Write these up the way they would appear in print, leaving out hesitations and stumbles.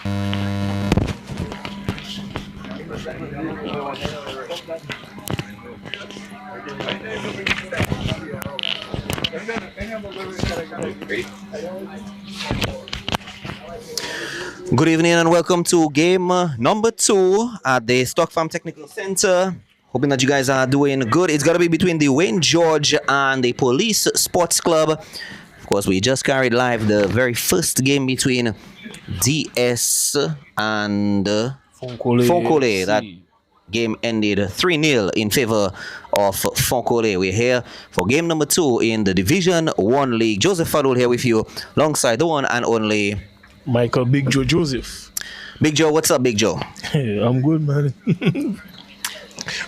Good evening and welcome to game number 2 at the Stock Farm Technical Center. Hoping that you guys are doing good. It's going to be between the Wayne George and the Police Sports Club. Of course, we just carried live the very first game between DS and Fonkole. That game ended 3-0 in favor of Fonkole. We're here for game number 2 in the Division 1 League. Joseph Fadul here with you alongside the one and only Michael Big Joe Joseph. Big Joe, what's up, Big Joe? Hey, I'm good, man.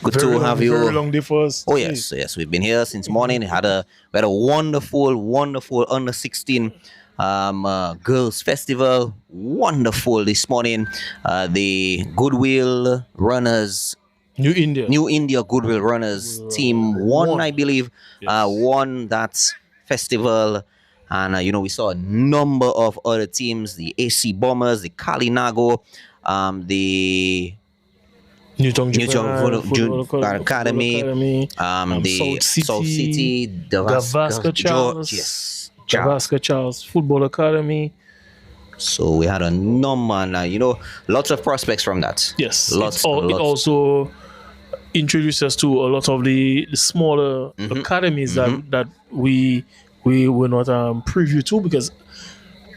Good to have you. Very long day for us. Oh yes, yes, we've been here since morning. We had a wonderful under 16 girls festival. Wonderful this morning. The Goodwill Runners, New India Goodwill Runners team won, I believe. Yes. Won that festival. And, we saw a number of other teams, the AC Bombers, the Kalinago, the Newton Academy, the South City, Gavaskar Charles Football Academy. So we had a number, and, lots of prospects from that. Yes, it also introduced us to a lot of the smaller academies that we were not privy to, because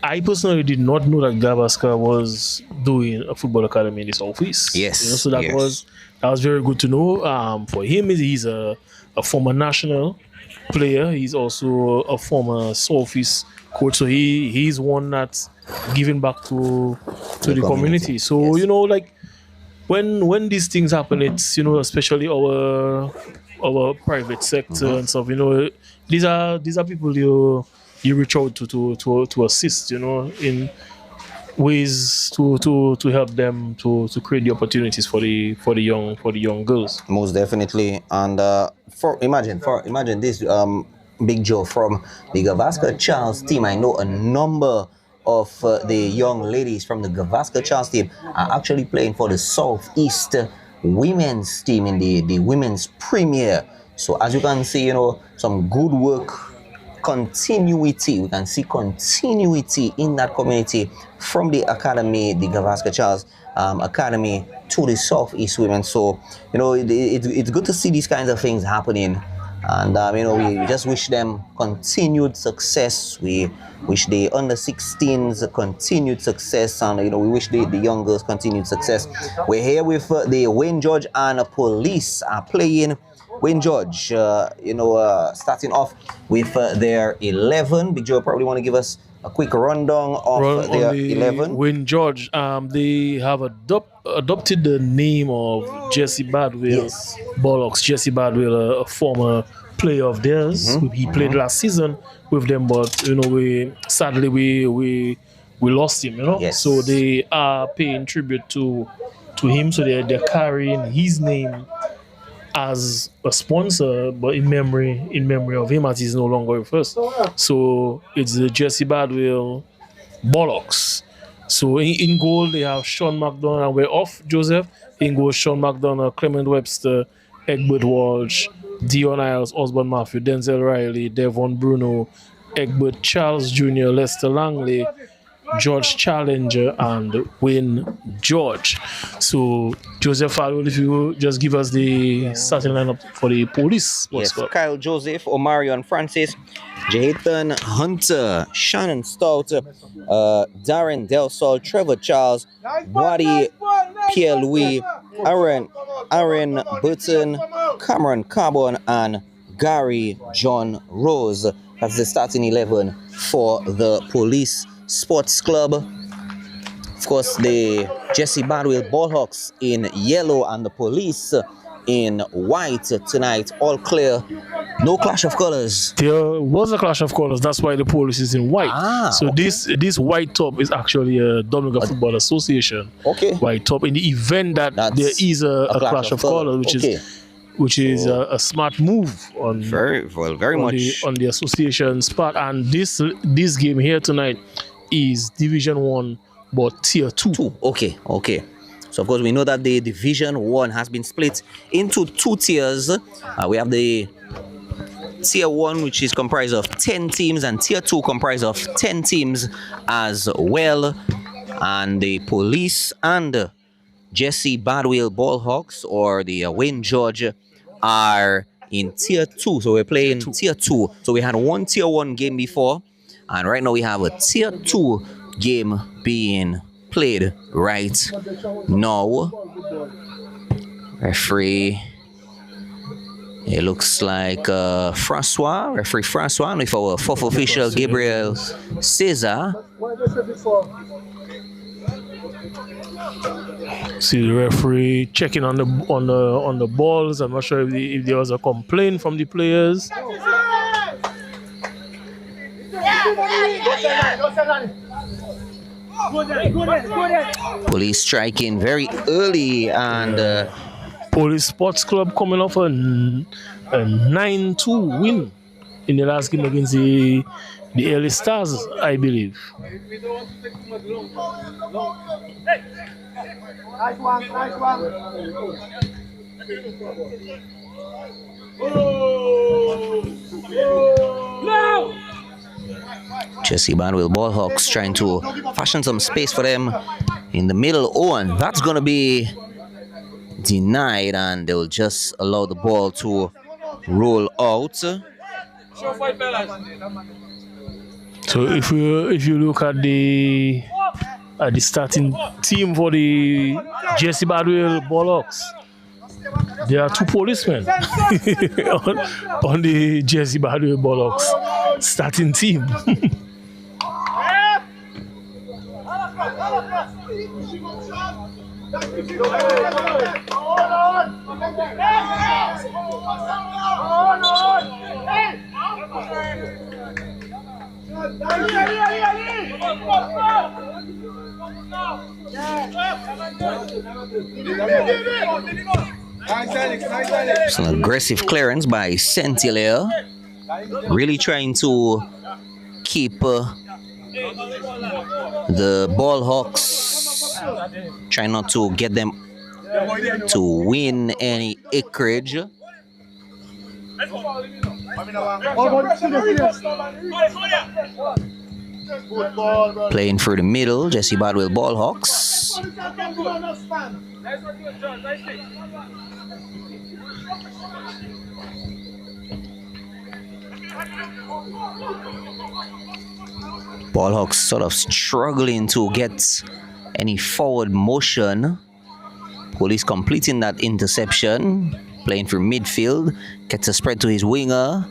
I personally did not know that Gavaskar was doing a football academy in the Southeast. Yes. So that was very good to know. For him, he's a former national player. He's also a former Southeast coach. So he's one that's giving back to the community. So when these things happen, it's especially our private sector and stuff. These are people you reach out to assist, in ways to help them to create the opportunities for the young girls. Most definitely. And imagine this, Big Joe, from the Gavaskar Charles team. I know a number of the young ladies from the Gavaskar Charles team are actually playing for the Southeast women's team in the women's premier. So as you can see, some good work, continuity. We can see continuity in that community from the academy, the Gavaskar Charles Academy, to the Southeast women. So, it's good to see these kinds of things happening. And, we just wish them continued success. We wish the under 16s continued success. And, we wish the young girls continued success. We're here with the Wayne George and Police are playing. Wayne George, starting off with their 11. Big Joe probably want to give us a quick rundown of their 11. Wayne George, they have adopted the name of Jesse Bardouille Ballhawks. Jesse Bardouille, a former player of theirs. He played last season with them, but we lost him. Yes. So they are paying tribute to him. So they're carrying his name as a sponsor, but in memory of him, as he's no longer with us. So it's the Jesse Bardouille Ballhawks. So in goal they have Sean McDonough, and we're off, Joseph. In goal, Sean McDonough, Clement Webster, Egbert Walsh, Dion Isles, Osborne Matthew, Denzel Riley, Devon Bruno, Egbert Charles Jr., Lester Langley, George Challenger, and Wayne George. So, Joseph Farrell, if you just give us the starting lineup for the Police. Yes, Kyle Joseph, Omarion Francis, Jayton Hunter, Shannon Stout, Darren Del Sol, Trevor Charles, Wadi Pierre-Louis, Aaron Burton, Cameron Carbon, and Gary John Rose. That's the starting 11 for the Police Sports Club. Of course, the Jesse Bardouille Ballhawks in yellow and the Police in white tonight. All clear. No clash of colors. There was a clash of colors. That's why the Police is in white. So okay. This white top is actually a Dominica Football Association white top. In the event that there is a clash of colors, which is a smart move on very much on the association's part. And this game here tonight is Division 1 but tier 2. Okay. So of course we know that the Division 1 has been split into 2 tiers. We have the Tier 1, which is comprised of 10 teams, and Tier 2 comprised of 10 teams as well. And the Police and Jesse Bardouille Ballhawks, or the Wayne George, are in Tier 2. So we're playing Tier 2. So we had one Tier 1 game before, and right now we have a Tier 2 game being played right now. Referee, it looks like referee Francois, with our fourth official Gabriel Cesar. See the referee checking on the balls. I'm not sure if there was a complaint from the players. Police striking very early, and Police Sports Club coming off a 9-2 win in the last game against the LA Stars, I believe. Nice one. No! Jesse Bardouille Ballhawks trying to fashion some space for them in the middle. Oh, and that's going to be denied, and they'll just allow the ball to roll out. So if you look at the starting team for the Jesse Bardouille Ballhawks, there are 2 policemen on the Jesse Bardouille Ballhawks starting team. It's an aggressive clearance by Saint-Hilaire, really trying to keep the Ballhawks, trying not to get them to win any acreage. Playing through the middle, Jesse Bardouille Ballhawks. Ballhawks sort of struggling to get any forward motion. Police completing that interception. Playing through midfield. Gets a spread to his winger.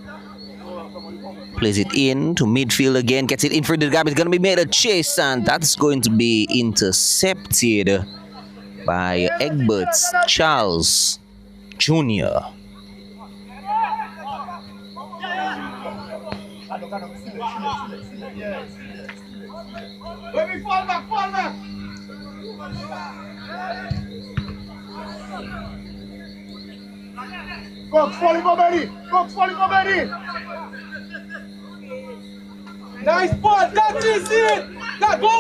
Plays it in to midfield again. Gets it in for the gap. It's going to be made a chase, and that's going to be intercepted by Egbert Charles Jr. Fall back. Cox, falling for Betty. Nice ball, that is it.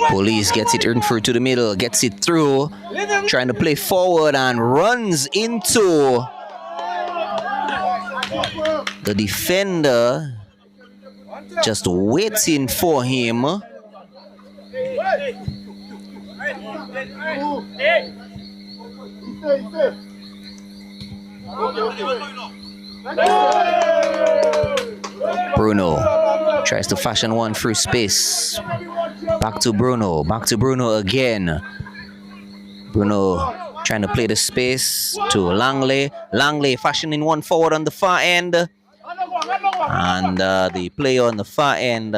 Police gets it in through to the middle, gets it through, trying to play forward and runs into the defender, just waiting for him. Bruno tries to fashion one through space. Back to Bruno again. Bruno trying to play the space to Langley. Langley fashioning one forward on the far end. And the player on the far end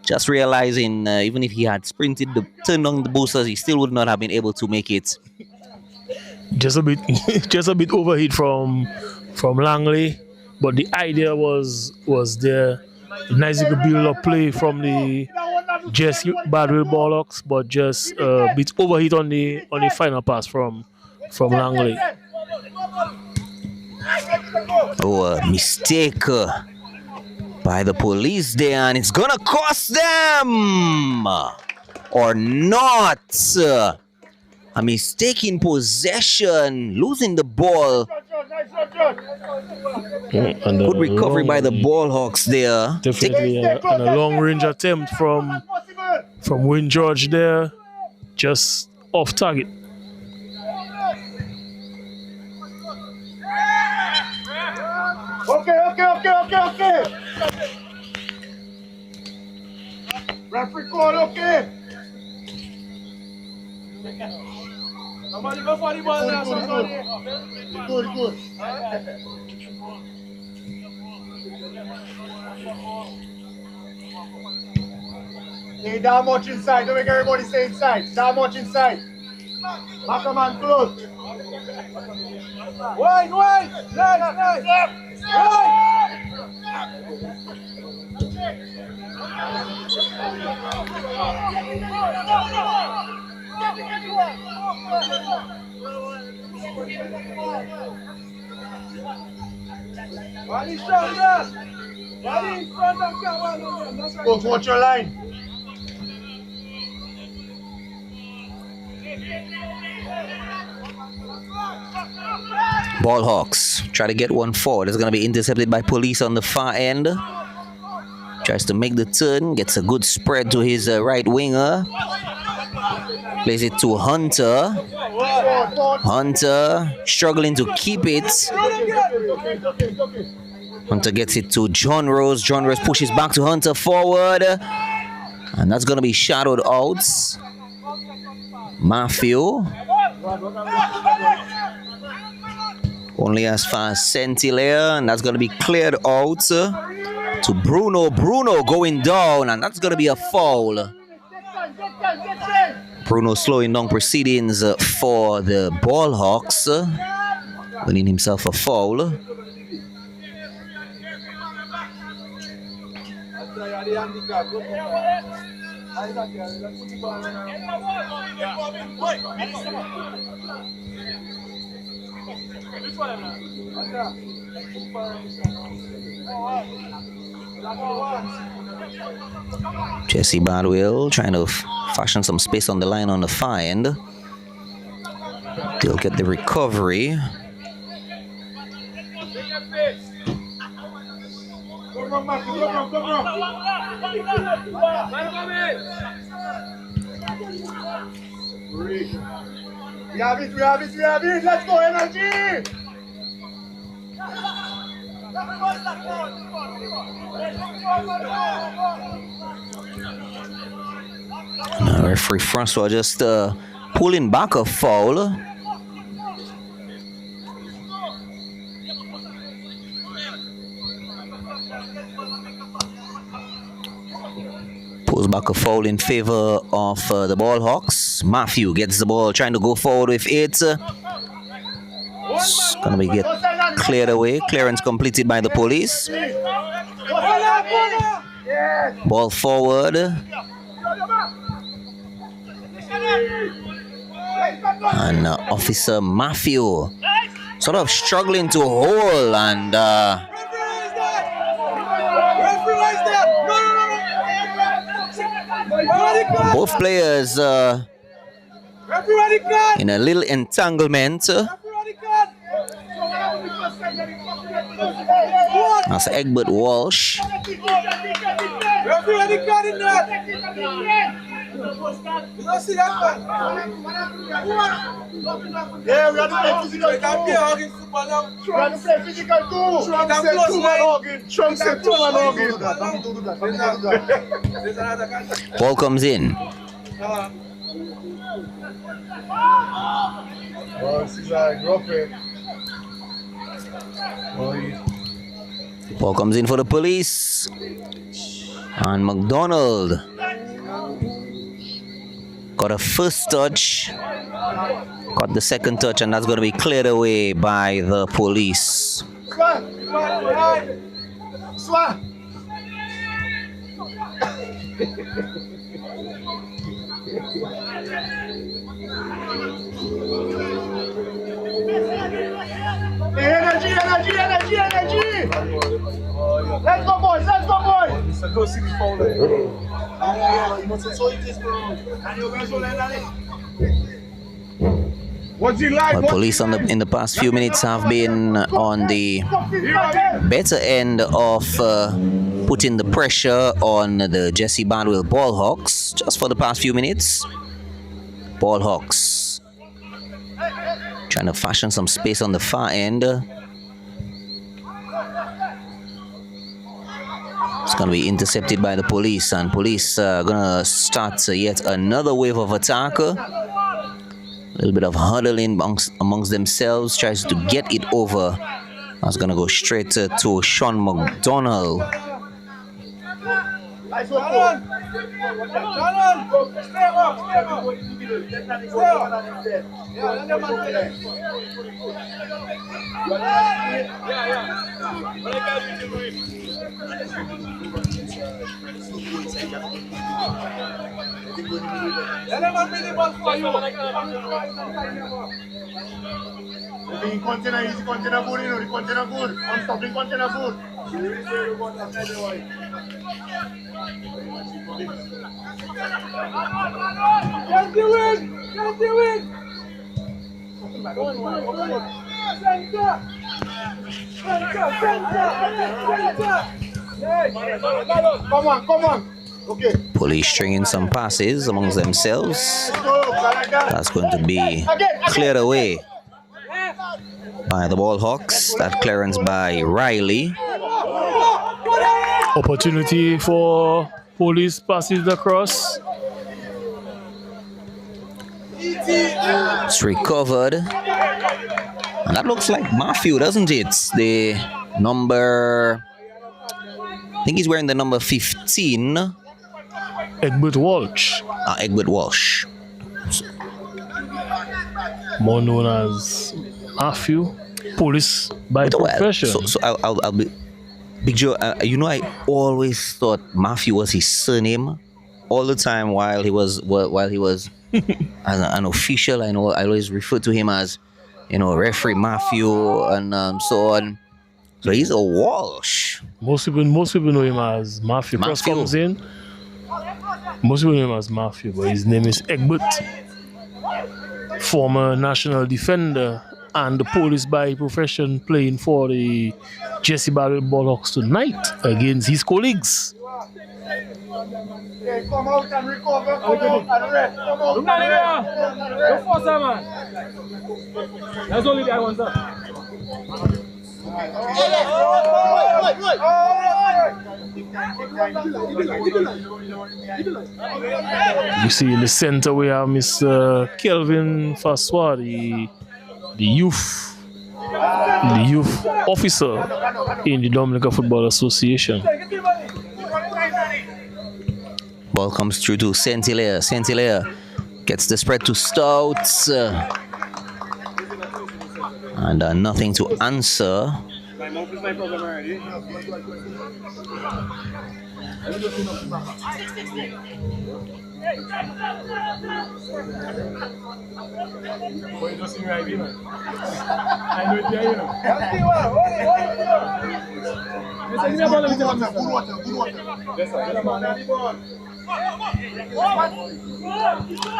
just realizing even if he had sprinted, turned on the boosters, he still would not have been able to make it. Just a bit overheat from Langley, but the idea was there. Nice little build-up play from the Jesse Bardouille Ballhawks, but just a bit overheat on the final pass from Langley. Oh, a mistake by the police there, and it's gonna cost them. or not? A mistaken possession, losing the ball. And Good recovery by the Ballhawks there. Definitely and a long range attempt from Wayne George there, just off target. Okay. Referee call, okay. Somebody go for the ball now, somebody. Good. Ain't that much inside. Don't make everybody stay inside. That much inside. Back a man close. Wait. Nice. Coach, watch your line. Ballhawks try to get one forward. It's going to be intercepted by police on the far end. Tries to make the turn, gets a good spread to his right winger. Plays it to Hunter. Hunter struggling to keep it. Hunter gets it to John Rose. John Rose pushes back to Hunter forward. And that's going to be shadowed out. Matthew. Only as far as Saint-Hilaire, and that's going to be cleared out to Bruno. Bruno going down, and that's going to be a foul. Bruno slowing down proceedings for the Ballhawks, winning himself a foul. Jesse Bardouille trying to fashion some space on the line on the far end. They'll get the recovery. We have it. Let's go, energy. Now referee Francois just pulling back a foul. Pulls back a foul in favor of the Ballhawks. Matthew gets the ball, trying to go forward with it. It's gonna be get cleared away. Clearance completed by the police. Ball forward. And Officer Matthew sort of struggling to hold, and both players in a little entanglement. That's Egbert Walsh. Yeah, we have to play physical too. Trump said two man hugging. Ball comes in. Ball comes in for the police. And McDonald got a first touch, got the second touch, and that's going to be cleared away by the police. Energy. Let's go, boys. What's he like? Well, police in the past few minutes have been on the better end of putting the pressure on the Jesse Bardouille Ballhawks just for the past few minutes. Ballhawks trying to fashion some space on the far end. It's going to be intercepted by the police, and police are going to start yet another wave of attack. A little bit of huddling amongst themselves, tries to get it over. That's going to go straight to Sean McDonald. Container easy, container good, you know, the container good. Unstopping container good. Just do it! Just do it! Come on, come on. Okay. Police stringing some passes amongst themselves. That's going to be cleared away by the Ballhawks. That clearance by Riley. Opportunity for police passes across. It's recovered. And that looks like Matthew, doesn't it? The number, I think he's wearing the number 15. Egbert Walsh. Egbert Walsh. More known as Matthew. Police by profession. So I'll be Big Joe. You know, I always thought Matthew was his surname all the time while he was as an official. I always refer to him as, you know, referee Matthew and so on. So he's a Walsh. Most people know him as Matthew. Cross comes in. Most people know him as Matthew, but his name is Egbert. Former national defender and the police by profession, playing for the Jesse Bardouille Ballhawks tonight against his colleagues. Okay, come out and recover, come out and rest, come out and rest. Go faster, man. That's only the I want, sir. You see in the center we have Mr. Kelvin Faswa, the youth officer in the Dominica Football Association. Ball comes through to Saint-Hilaire. Saint-Hilaire gets the spread to Stouts. And nothing to answer.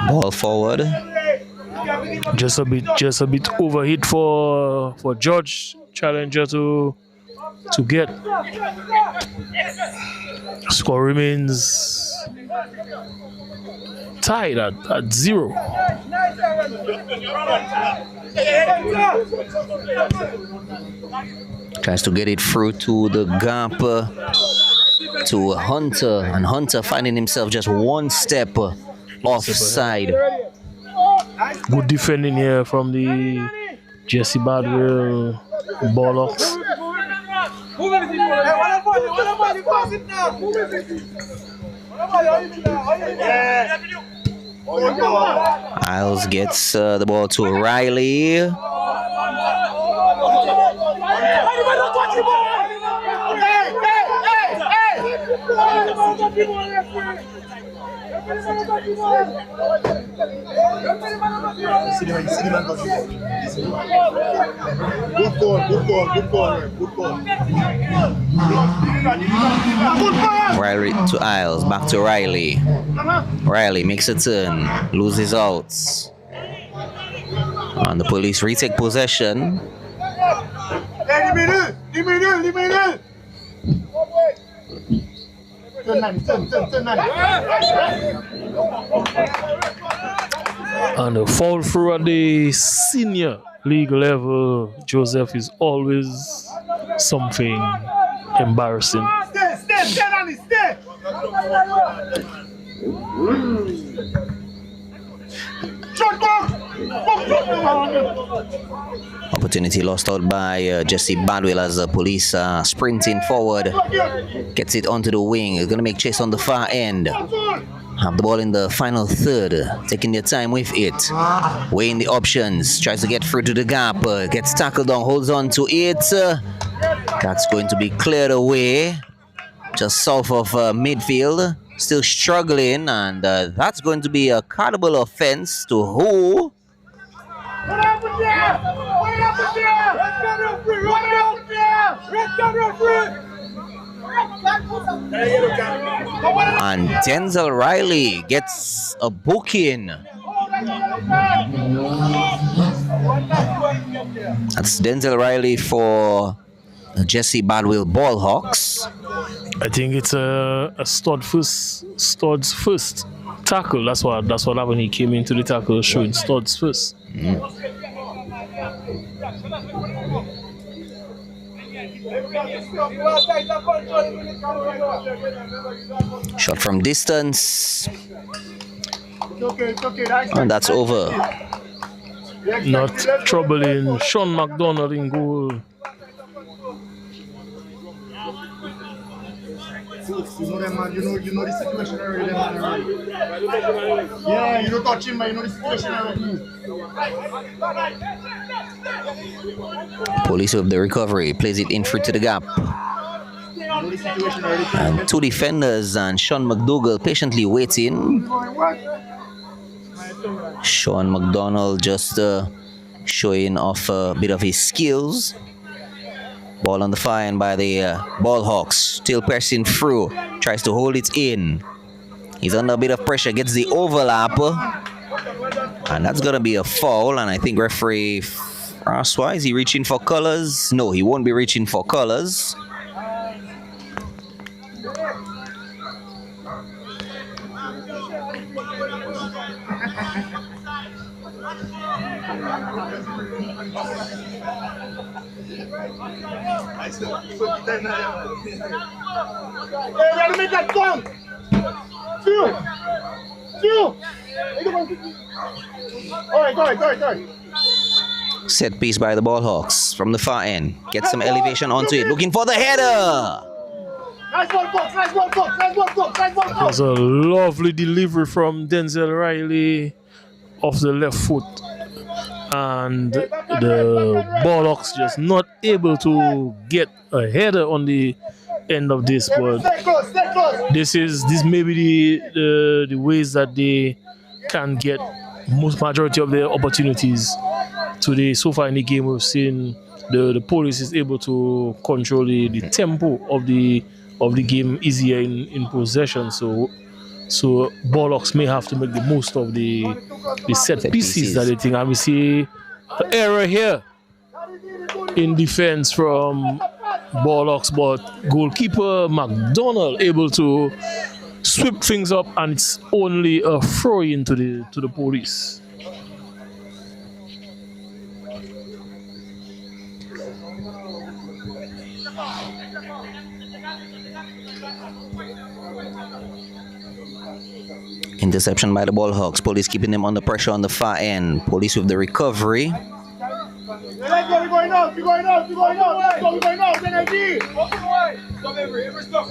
Ball forward. Just a bit overhit for George Challenger to get. Score remains tied at 0. Tries to get it through to the gap to Hunter, and Hunter finding himself just one step offside. Good defending here from the Jesse Bardouille Ballhawks. Isles gets the ball to Riley. Good goal, good goal, good goal, good goal. Riley to Isles, back to Riley. Riley makes a turn, loses out. And the police retake possession. And the fall through at the senior league level, Joseph, is always something embarrassing. Opportunity lost out by Jesse Badwell as the police sprinting forward. Gets it onto the wing. Is going to make chase on the far end. Have the ball in the final third. Taking their time with it. Weighing the options. Tries to get through to the gap. Gets tackled down. Holds on to it. That's going to be cleared away. Just south of midfield. Still struggling. And that's going to be a cardable offense to who? And Denzel Riley gets a booking. That's Denzel Riley for Jesse Bardouille Ballhawks. I think it's a Stud's first tackle. That's what happened. He came into the tackle showing Stud's first. Shot from distance. And that's over. Not troubling Sean McDonald in goal. You know them, man. You know the situation already, man. Yeah, you don't touch him, man. You know the situation already. Police with the recovery. Plays it in through to the gap. And two defenders and Sean McDougall patiently waiting. Sean McDonald just showing off a bit of his skills. Ball on the far end by the Ballhawks. Still pressing through. Tries to hold it in. He's under a bit of pressure. Gets the overlap. And that's going to be a foul. And I think referee Francois, is he reaching for colors? No, he won't be reaching for colors. Set piece by the Ballhawks from the far end. Get some elevation onto it. Looking for the header. It was a lovely delivery from Denzel Riley off the left foot. And the Ballhawks just not able to get a header on the end of this, but this may be the ways that they can get most majority of their opportunities today. So far in the game, we've seen the police is able to control the tempo of the game easier in possession. So Ballhawks may have to make the most of the set pieces that they think. And we see an error here in defense from Ballhawks, but goalkeeper McDonald able to sweep things up, and it's only a throw in to the police. Interception by the Ballhawks. Police keeping them under pressure on the far end. Police with the recovery.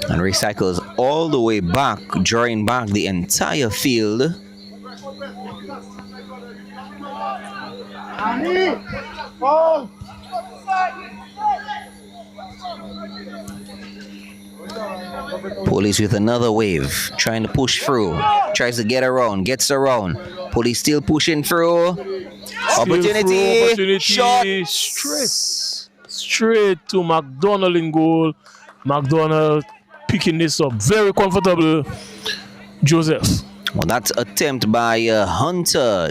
And recycles all the way back, drawing back the entire field. Police with another wave, trying to push through, tries to get around, gets around, Police still pushing through. Opportunity. Shot. Straight to McDonald in goal. McDonald picking this up very comfortable. Joseph. Well, that attempt by Hunter,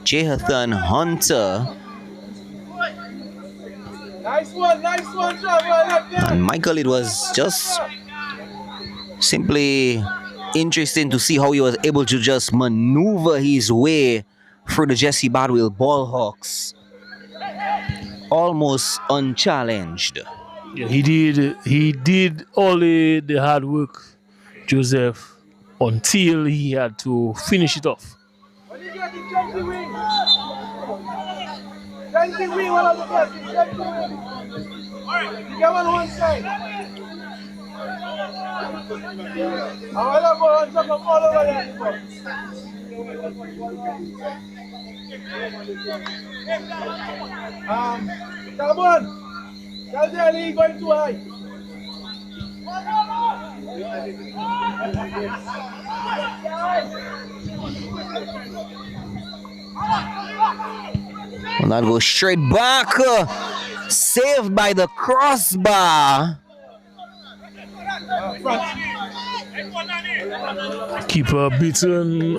Jathan Hunter. Nice one, Trevor. And Michael, it was just simply interesting to see how he was able to just maneuver his way through the Jesse Bardouille Ballhawks almost unchallenged. Yeah, he did all the hard work, Joseph, until he had to finish it off. When you get the Chelsea wing, one of the best, Chelsea wing. You get one side. I want to go on top of all over there. Come on. That's the league going too high. And that goes straight back. Saved by the crossbar. Keeper beaten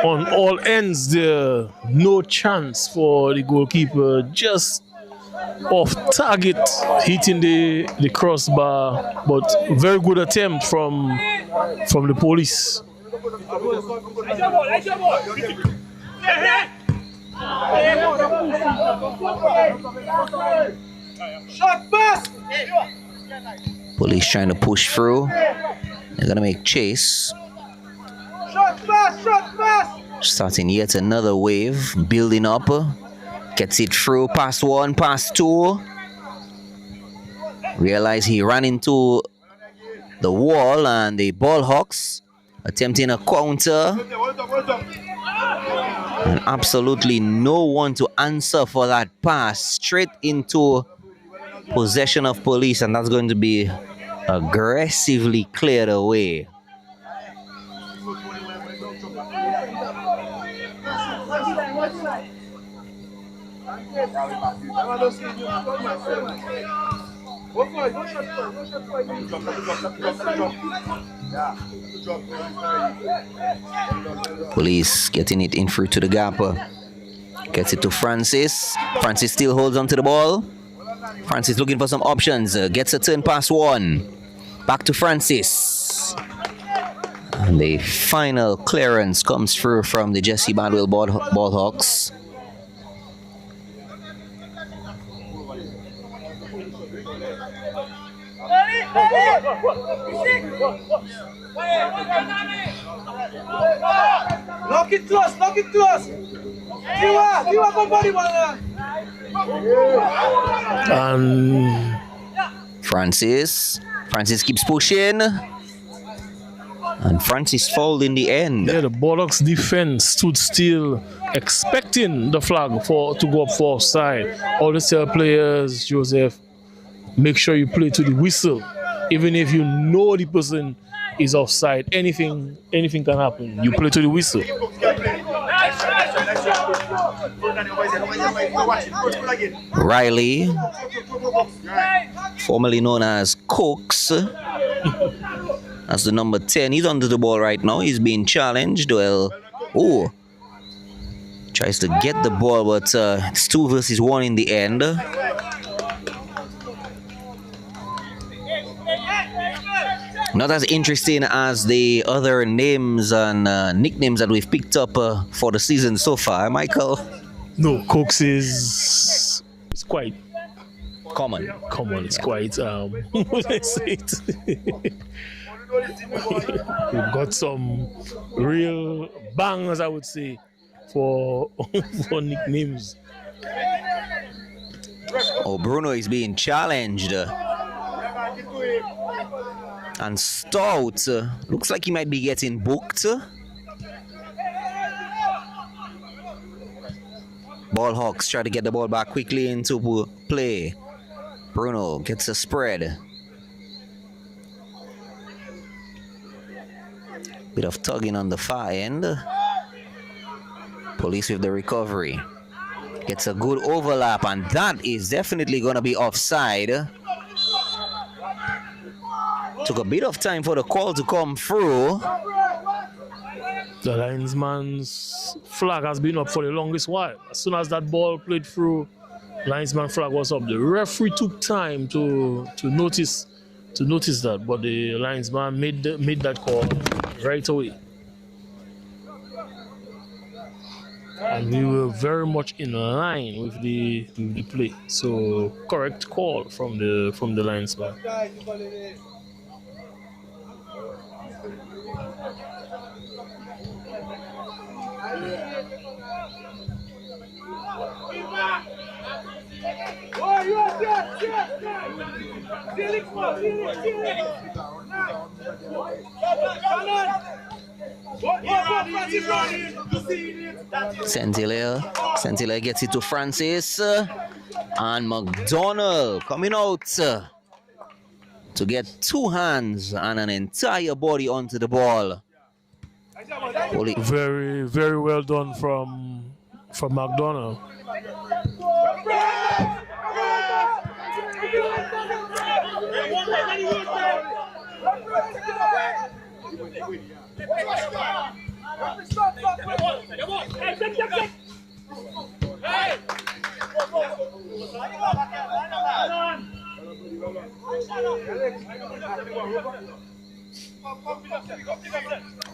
on all ends there. No chance for the goalkeeper. Just off target, hitting the crossbar, but very good attempt from the police. Shot pass. Police trying to push through. They're gonna make chase. Shot pass. Starting yet another wave, building up. Gets it through, past one, past two. Realize he ran into the wall and the Ballhawks attempting a counter. And absolutely no one to answer for that pass. Straight into possession of police, and that's going to be aggressively cleared away. Police getting it in through to the gap. Gets it to Francis. Francis still holds on to the ball. Francis looking for some options. Gets a turn past one. Back to Francis. And the final clearance comes through from the Jesse Bardouille Ballhawks. Lock it close. Tiwa, somebody And Francis keeps pushing. And Francis fouled in the end. yeah, the Ballhawks defense stood still, expecting the flag to go up for offside. All the star players, Joseph, make sure you play to the whistle. Even if you know the person is offside, anything can happen. You play to the whistle. Riley, formerly known as Cooks, as the number 10. He's under the ball right now. He's being challenged. Well, tries to get the ball, but it's 2 versus 1 in the end. Not as interesting as the other names and nicknames that we've picked up for the season so far, Michael. No, Cooks is quite Common. It's quite what I say it. We've got some real bangers, I would say, for nicknames. Oh, Bruno is being challenged. And Stout looks like he might be getting booked. Ballhawks try to get the ball back quickly into play. Bruno gets a spread. Bit of tugging on the far end. Police with the recovery. Gets a good overlap, and that is definitely going to be offside. Took a bit of time for the call to come through. The linesman's flag has been up for the longest while. As soon as that ball played through, linesman flag was up. The referee took time to notice that, but the linesman made that call right away. And we were very much in line with the play. So correct call from the linesman. Saint-Hilaire gets it to Francis, and McDonald coming out to get two hands and an entire body onto the ball. Very, very well done from McDonald.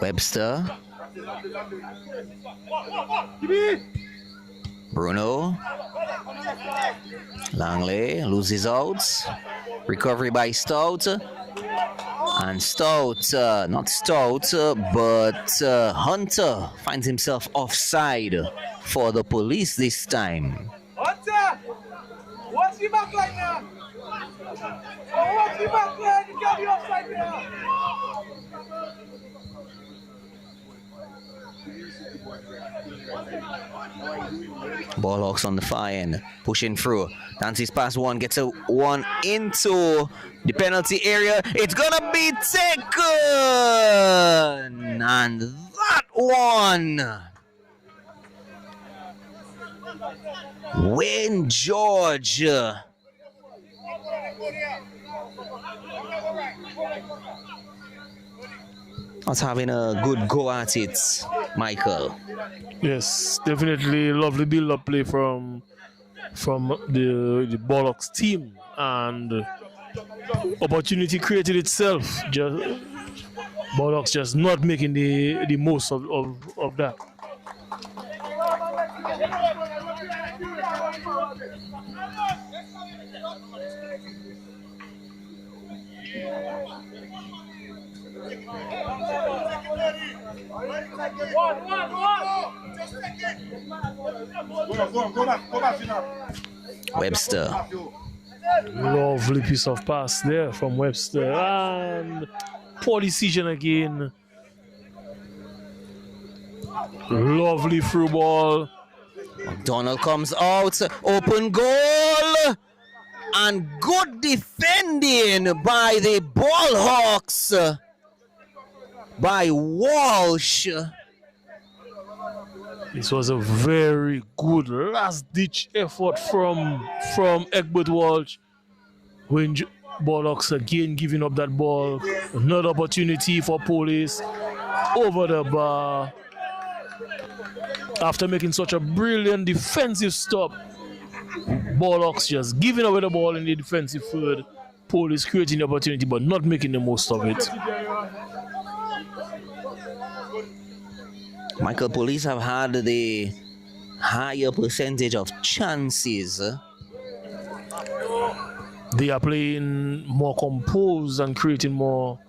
Webster, Bruno, Langley loses out. Recovery by Stout, and Hunter finds himself offside for the police this time. Hunter! What's your back line now? What's your back line? You can't be offside now. Ballhawks on the far end, pushing through. Dancy's pass one, gets a one into the penalty area. It's gonna be taken! And that one! Wayne George was having a good go at it, Michael. Yes, definitely lovely build-up play from the Ballhawks team, and opportunity created itself. Ballhawks just not making the most of that. Webster. Lovely piece of pass there from Webster, and poor decision again. Lovely through ball. Donald comes out, open goal, and good defending by the Ballhawks by Walsh. This was a very good last-ditch effort from Egbert Walsh. When Ballhawks again giving up that ball, another opportunity for police over the bar. After making such a brilliant defensive stop, Ballhawks just giving away the ball in the defensive third. Police creating the opportunity but not making the most of it. Michael, police have had the higher percentage of chances. They are playing more composed and creating more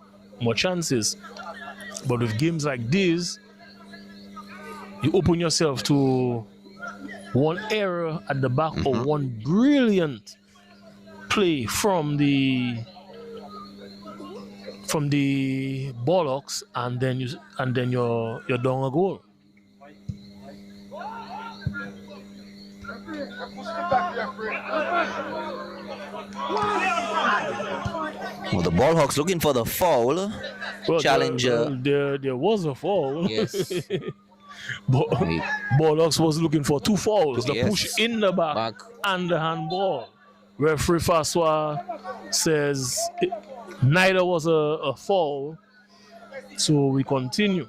chances. But with games like this, you open yourself to one error at the back or one brilliant play from the Ballhawks, and then you're down a goal. Well, the Ballhawks looking for the foul. Well, Challenger. There was a foul. Yes. But Right. Ballhawks was looking for 2 fouls, the Yes. push in the back, Back. and the handball. Referee Francois says neither was a foul, so we continue.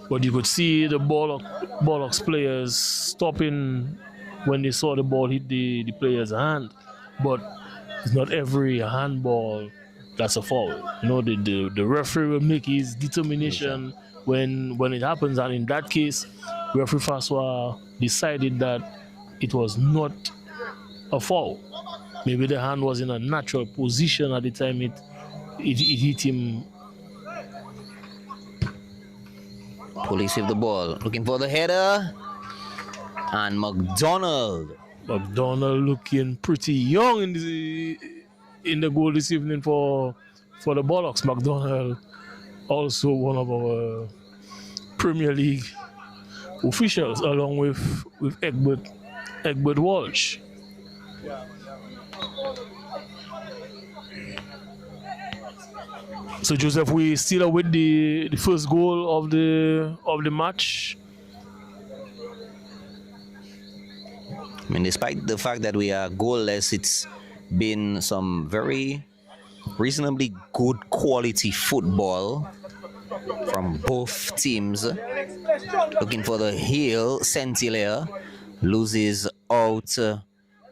But you could see the Ballhawks players stopping when they saw the ball hit the player's hand. But it's not every handball that's a foul. You know, the referee will make his determination when it happens, and in that case, referee Francois decided that it was not a foul. Maybe the hand was in a natural position at the time it hit him. Police with the ball, looking for the header, and McDonald. McDonald looking pretty young in the goal this evening for the Ballhawks. McDonald, also one of our Premier League officials, along with Egbert Walsh. So Joseph, we still await the first goal of the match. I mean, despite the fact that we are goalless, it's been some very reasonably good quality football from both teams. Looking for the heel, Saint-Hilaire loses out to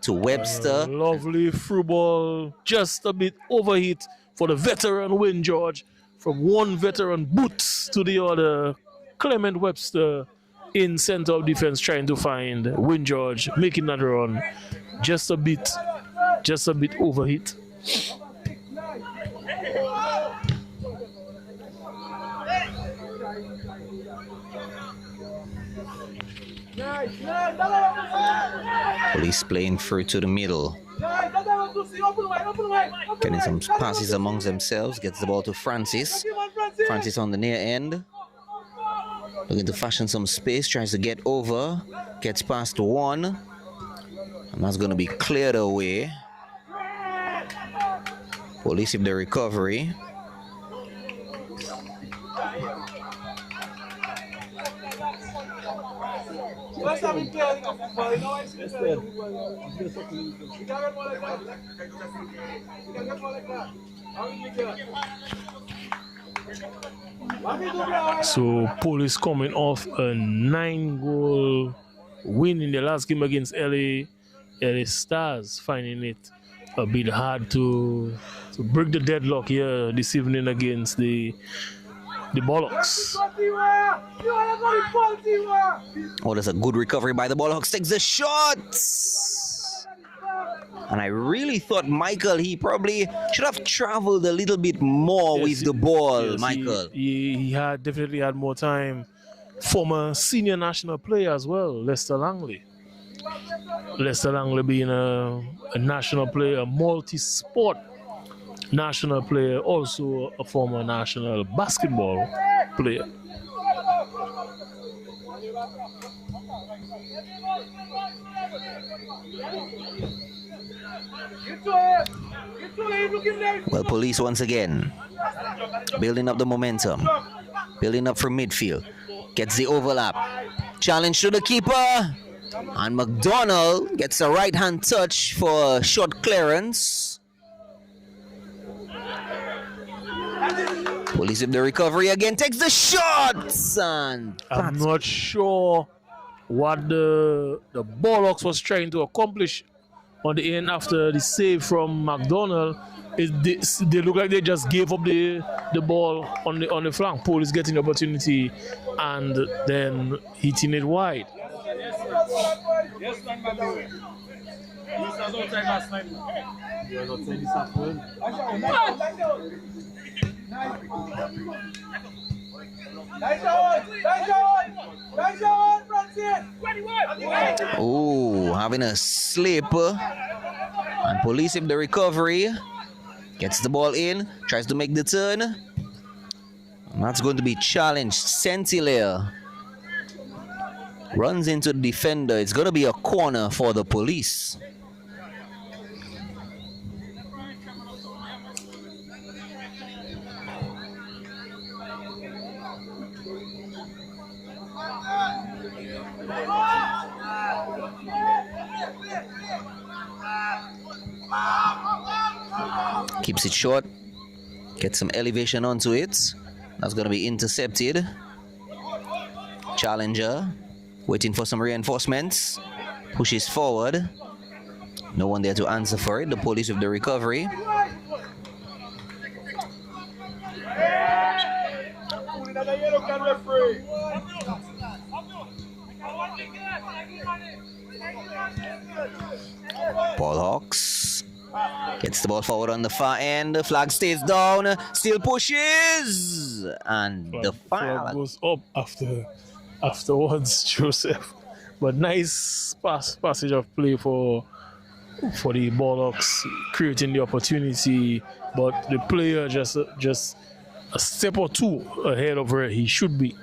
Webster. Lovely through ball, just a bit overhit for the veteran Win George. From one veteran boots to the other, Clement Webster in center of defense trying to find Win George, making that run. Just a bit overhit. Police playing through to the middle. Getting some passes amongst themselves. Gets the ball to Francis. Francis on the near end. Looking to fashion some space. Tries to get over. Gets past one. And that's going to be cleared away. Police with the recovery. So Police coming off a 9-goal win in the last game against LA Stars, finding it a bit hard to break the deadlock here this evening against the Ballhawks. Oh, there's a good recovery by the Ballhawks. Takes the shot. And I really thought Michael, he probably should have traveled a little bit more with the ball, Michael. He had definitely had more time. Former senior national player as well, Lester Langley. Lester Langley being a national player, a multi-sport national player, also a former national basketball player. Well, Police once again building up the momentum, building up from midfield, gets the overlap, challenge to the keeper, and McDonald gets a right hand touch for a short clearance. Police with the recovery again, takes the shots, and I'm not sure what the Ballhawks was trying to accomplish on the end after the save from McDonald. They look like they just gave up the ball on the flank. Police getting the opportunity and then hitting it wide. Yes, man, by the way. This was outside last night. You was outside this afternoon. oh, having a slip, and Police with the recovery, gets the ball in, tries to make the turn, and that's going to be challenged. Saint-Hilaire runs into the defender. It's going to be a corner for the Police. Keeps it short. Gets some elevation onto it. That's going to be intercepted. Challenger waiting for some reinforcements. Pushes forward. No one there to answer for it. The police with the recovery. Ballhawks gets the ball forward on the far end. The flag stays down. Still pushes. And the flag goes up afterwards, Joseph. But nice passage of play for the Ballhawks, creating the opportunity. But the player just a step or two ahead of where he should be.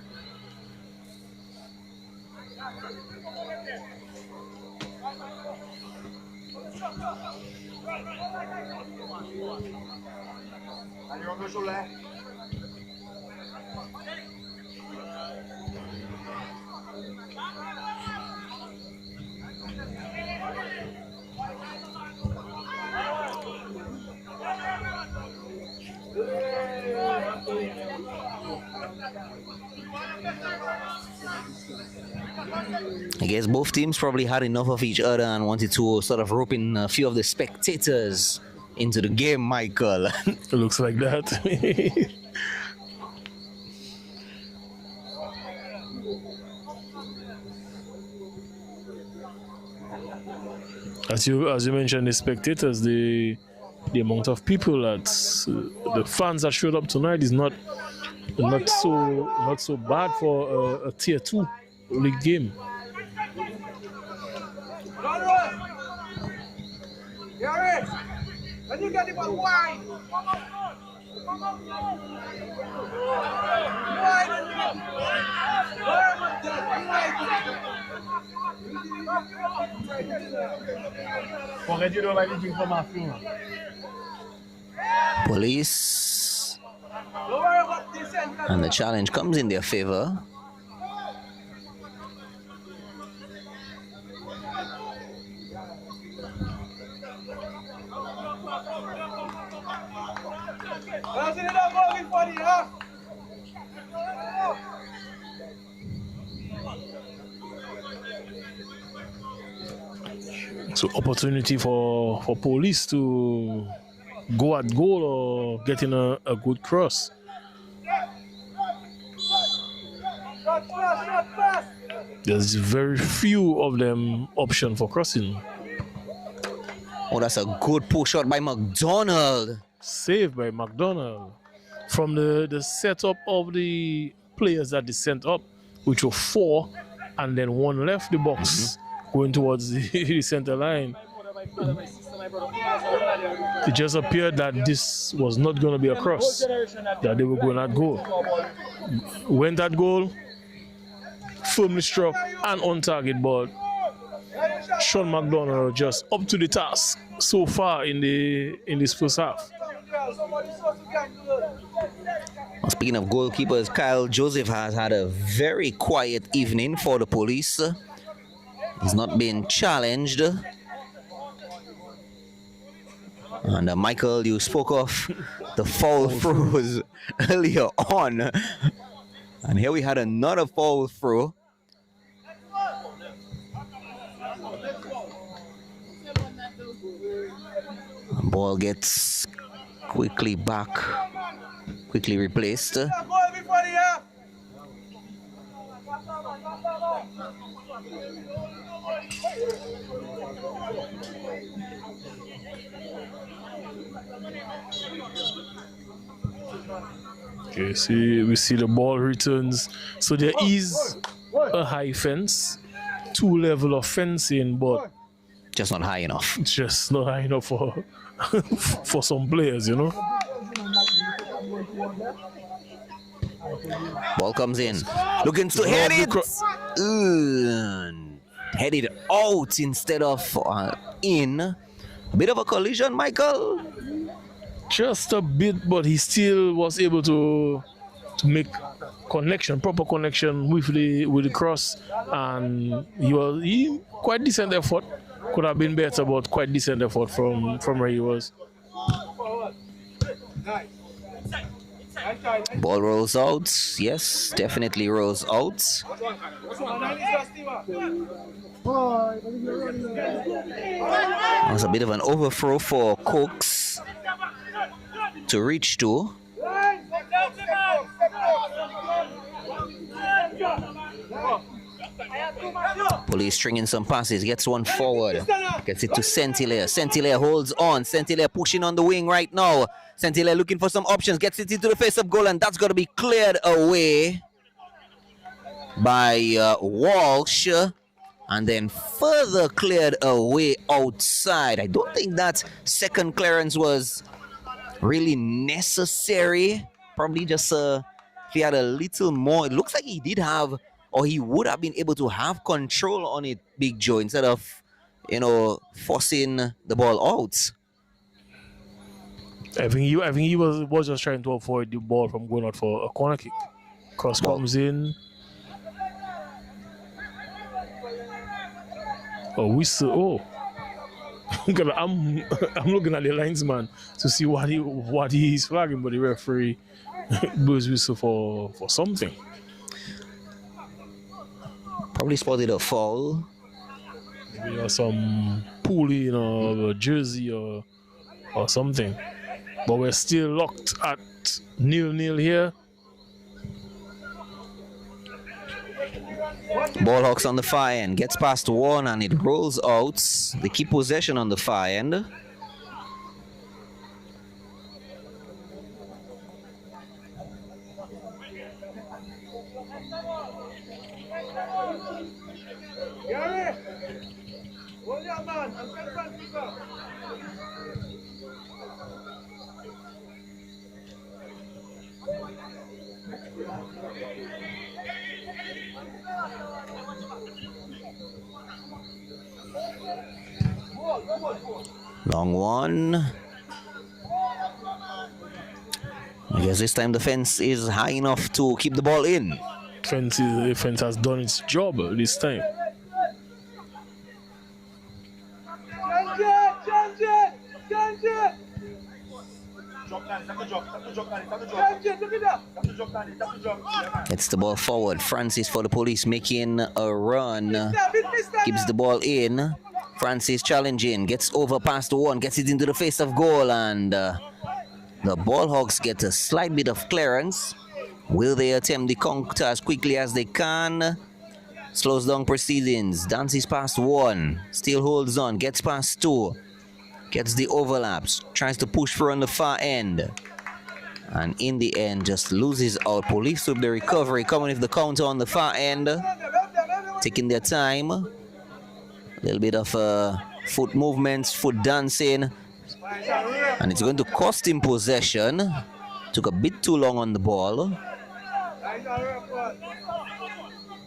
I guess both teams probably had enough of each other and wanted to sort of rope in a few of the spectators into the game, Michael. It looks like that. As you mentioned, the spectators, the amount of people that the fans that showed up tonight is not so bad for a tier 2 league game. When you get it, but why? Police. And the challenge comes in their favor. So opportunity for police to go at goal or get in a good cross. There's very few of them option for crossing. Oh, that's a good pull shot by McDonald. Saved by McDonald. From the setup of the players that they sent up, which were 4, and then 1 left the box going towards the center line. It just appeared that this was not going to be a cross, that they were going at goal. Went at goal, firmly struck and on target, but Sean McDonald just up to the task so far in this first half. Speaking of goalkeepers, Kyle Joseph has had a very quiet evening for the police. He's not been challenged. And Michael, you spoke of the foul throws earlier on. And here we had another foul throw. Ball gets quickly replaced. Okay, we see the ball returns. So there is a high fence, 2 level of fencing, but just not high enough. Just not high enough for for some players, you know. Ball comes in. Looking to head it. Head it out instead of in. A bit of a collision, Michael. Just a bit, but he still was able to make proper connection with the cross, and he quite decent effort. Could have been better, but quite decent effort from where he was. Ball rolls out. Yes, definitely rolls out. That was a bit of an overthrow for Cooks to reach to. Police stringing some passes, gets one forward, gets it to Saint-Hilaire. Saint-Hilaire holds on. Saint-Hilaire pushing on the wing right now. Saint-Hilaire looking for some options, gets it into the face of goal, and that's got to be cleared away by Walsh, and then further cleared away outside. I don't think that second clearance was really necessary. Probably just if he had a little more. It looks like he did have, or he would have been able to have control on it, Big Joe, instead of, forcing the ball out. I think he was just trying to avoid the ball from going out for a corner kick. Cross comes in. A whistle. Oh, I'm looking at the linesman to see what he is flagging, but the referee blows whistle for something. Probably spotted a foul. Maybe some pulley, a jersey or something. But we're still locked at 0-0 here. Ballhawks on the far end, gets past one and it rolls out. They keep possession on the far end. Long one. I guess this time the fence is high enough to keep the ball in. The fence has done its job this time. It's the ball forward. Francis for the police making a run. Keeps the ball in. Francis challenging, gets over past one, gets it into the face of goal, and the Ballhawks get a slight bit of clearance. Will they attempt the counter as quickly as they can? Slows down proceedings, dances past one, still holds on, gets past two, gets the overlaps, tries to push through on the far end, and in the end just loses out. Police with the recovery, coming with the counter on the far end, taking their time. A little bit of foot movements, foot dancing, and it's going to cost him possession. Took a bit too long on the ball.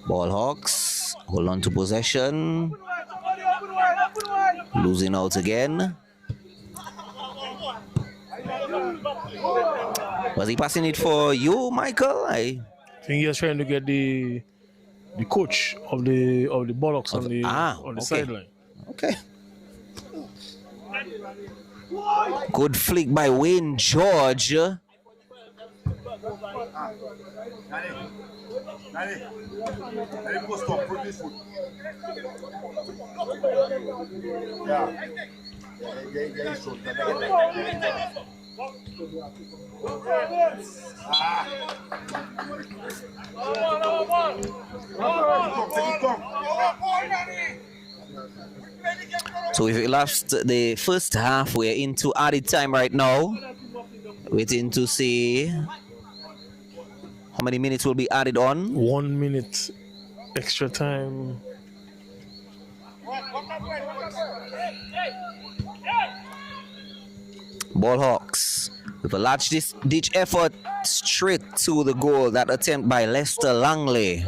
Ballhawks hold on to possession. Losing out again. Was he passing it for you, Michael? I think he was trying to get the coach of the Ballhawks on the sideline. Okay. Good flick by Wayne George. So if we lost the first half, we're into added time right now. Waiting to see how many minutes will be added on. 1 minute extra time. Ballhawks with a large ditch effort straight to the goal. That attempt by Lester Langley.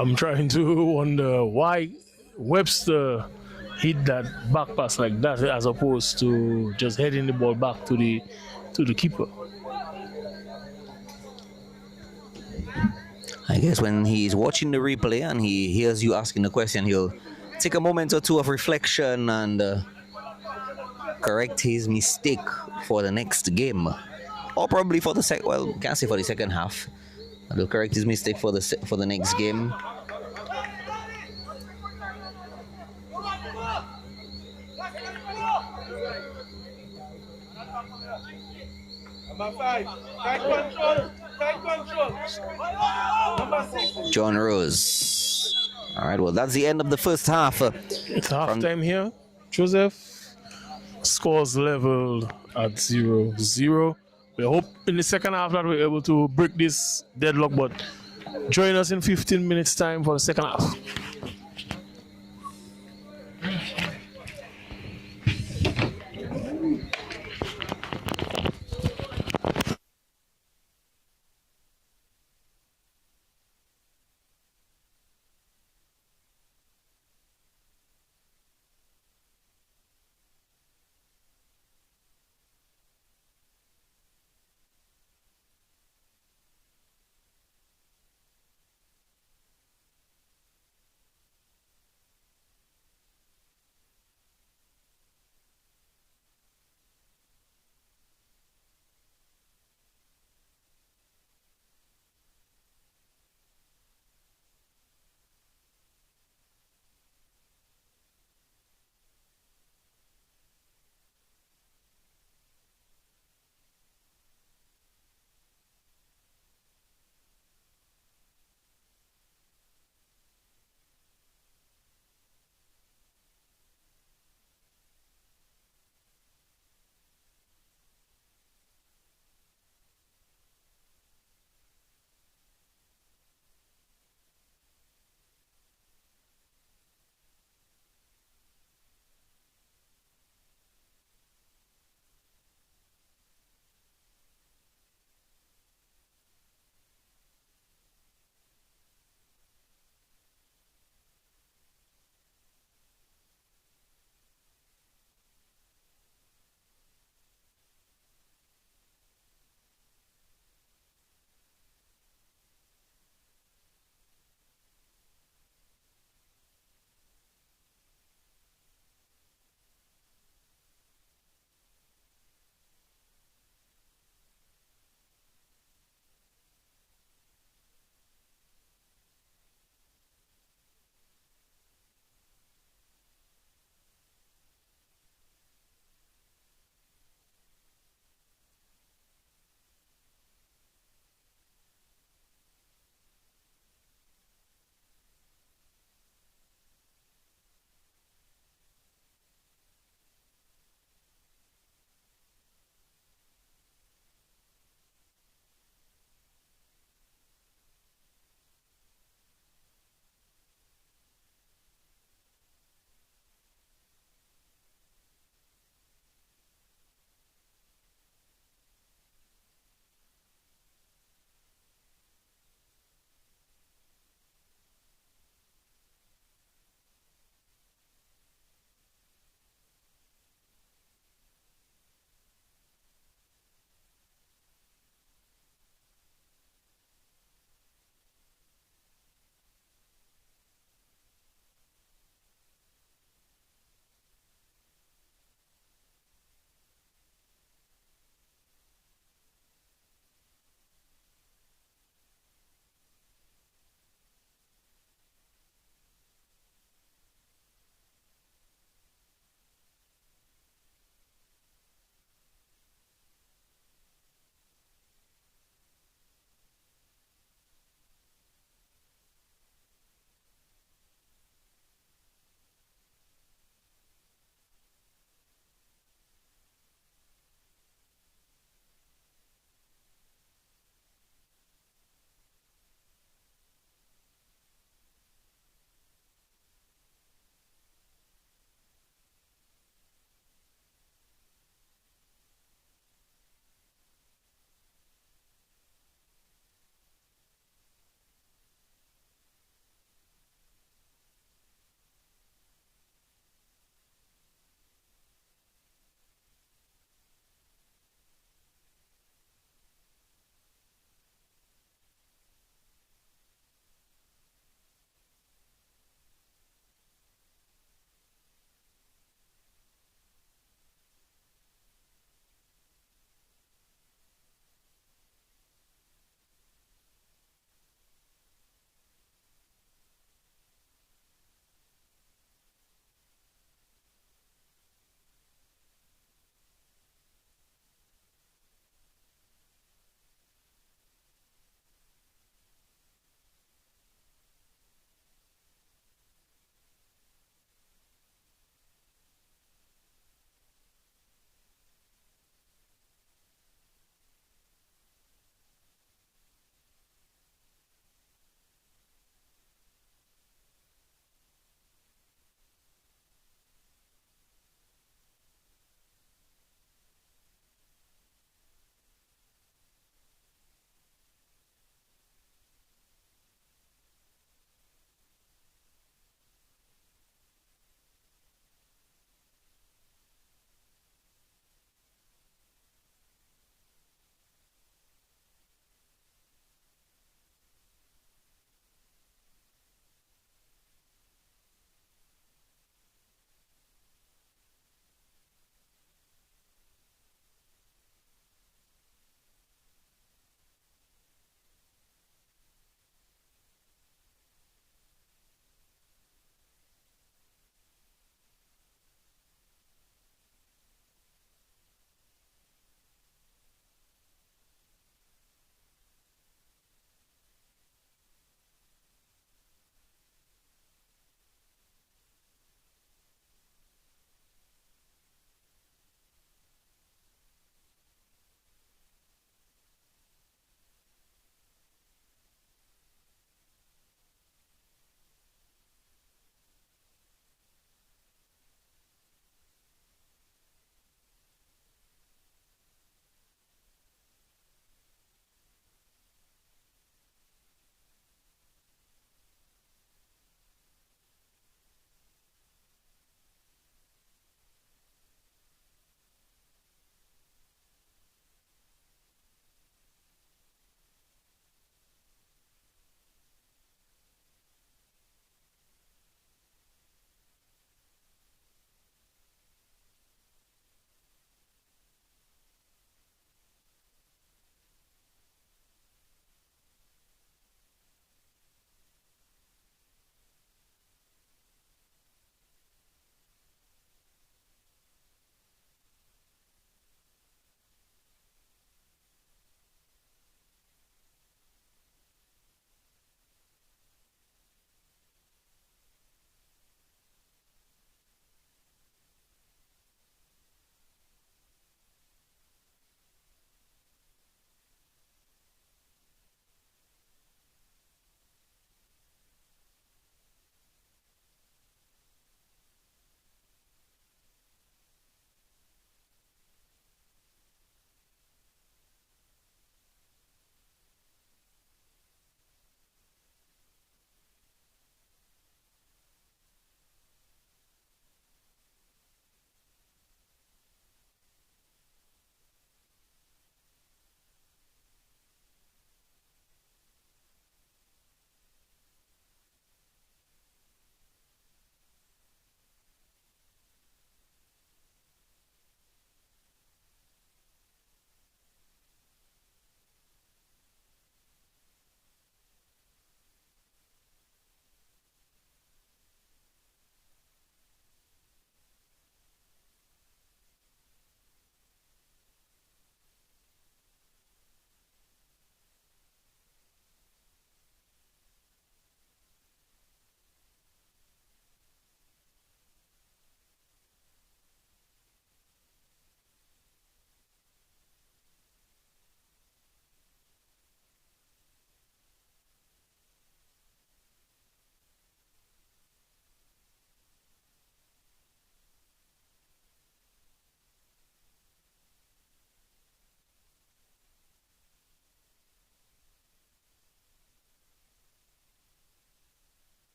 I'm trying to wonder why Webster hit that back pass like that as opposed to just heading the ball back to the keeper. I guess when he's watching the replay and he hears you asking the question, he'll take a moment or two of reflection and correct his mistake for the next game, or probably for the can't say for the second half. He'll correct his mistake for the next game. Number 5. Tight control. Tight control. Number 6. John Rose. All right, well, that's the end of the first half. It's halftime here. Joseph, scores leveled at 0-0. We hope in the second half that we're able to break this deadlock, but join us in 15 minutes time for the second half.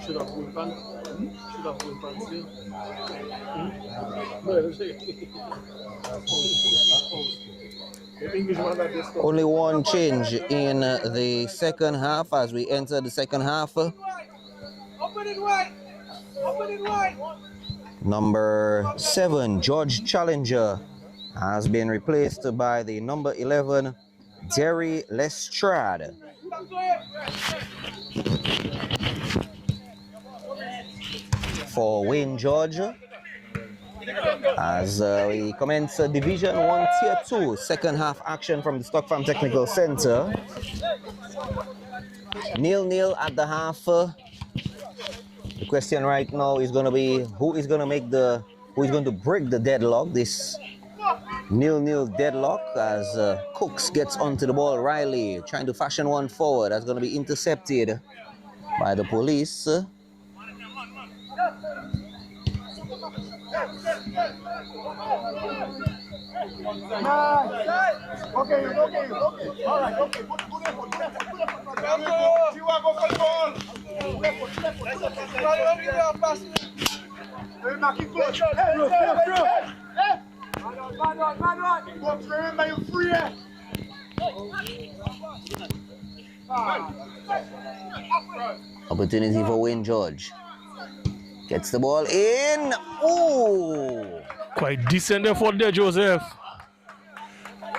Should have full pan. Should have full pan still. Only one change in the second half as we enter the second half. Open it wide. Open it wide. Number 7, George Challenger, has been replaced by the number 11, Derry Lestrade. For Wayne George, as we commence Division 1 Tier 2 second half action from the Stock Farm Technical Center. 0-0 at the half. The question right now is going to be who is going to break the deadlock, this 0-0 deadlock, as Cooks gets onto the ball. Riley trying to fashion one forward. That's going to be intercepted by the police. Nice. Okay. All right, okay. Good effort. Remember you free. Opportunity for Wayne George. Gets the ball in. Ooh! Quite decent effort there, Joseph.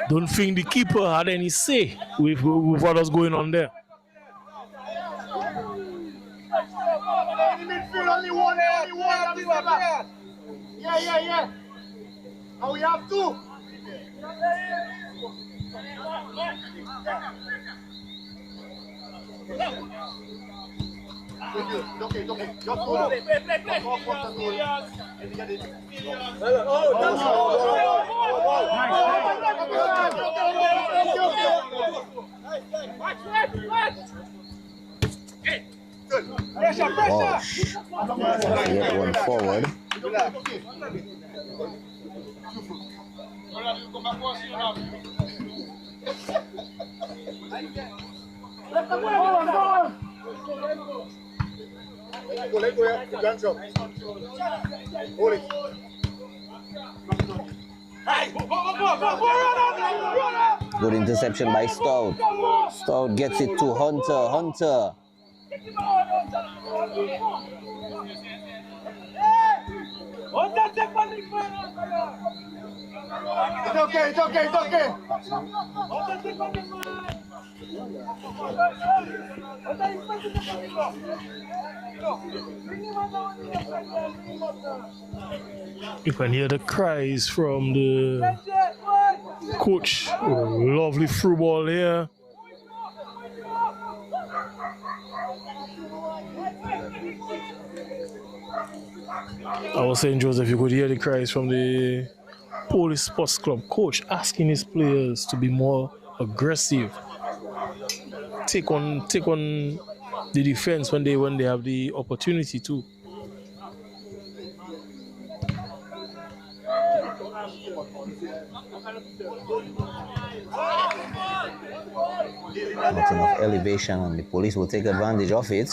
Don't think the keeper had any say with what was going on there. Only one. Yeah. And we have two. Okay. Just go. Get one forward. Good interception by Stout. Stout gets it to Hunter. It's okay. You can hear the cries from the coach. Lovely through ball here. I was saying, Joseph, you could hear the cries from the Police Sports Club coach asking his players to be more aggressive. Take on the defense when they have the opportunity to. Not enough elevation, and the police will take advantage of it.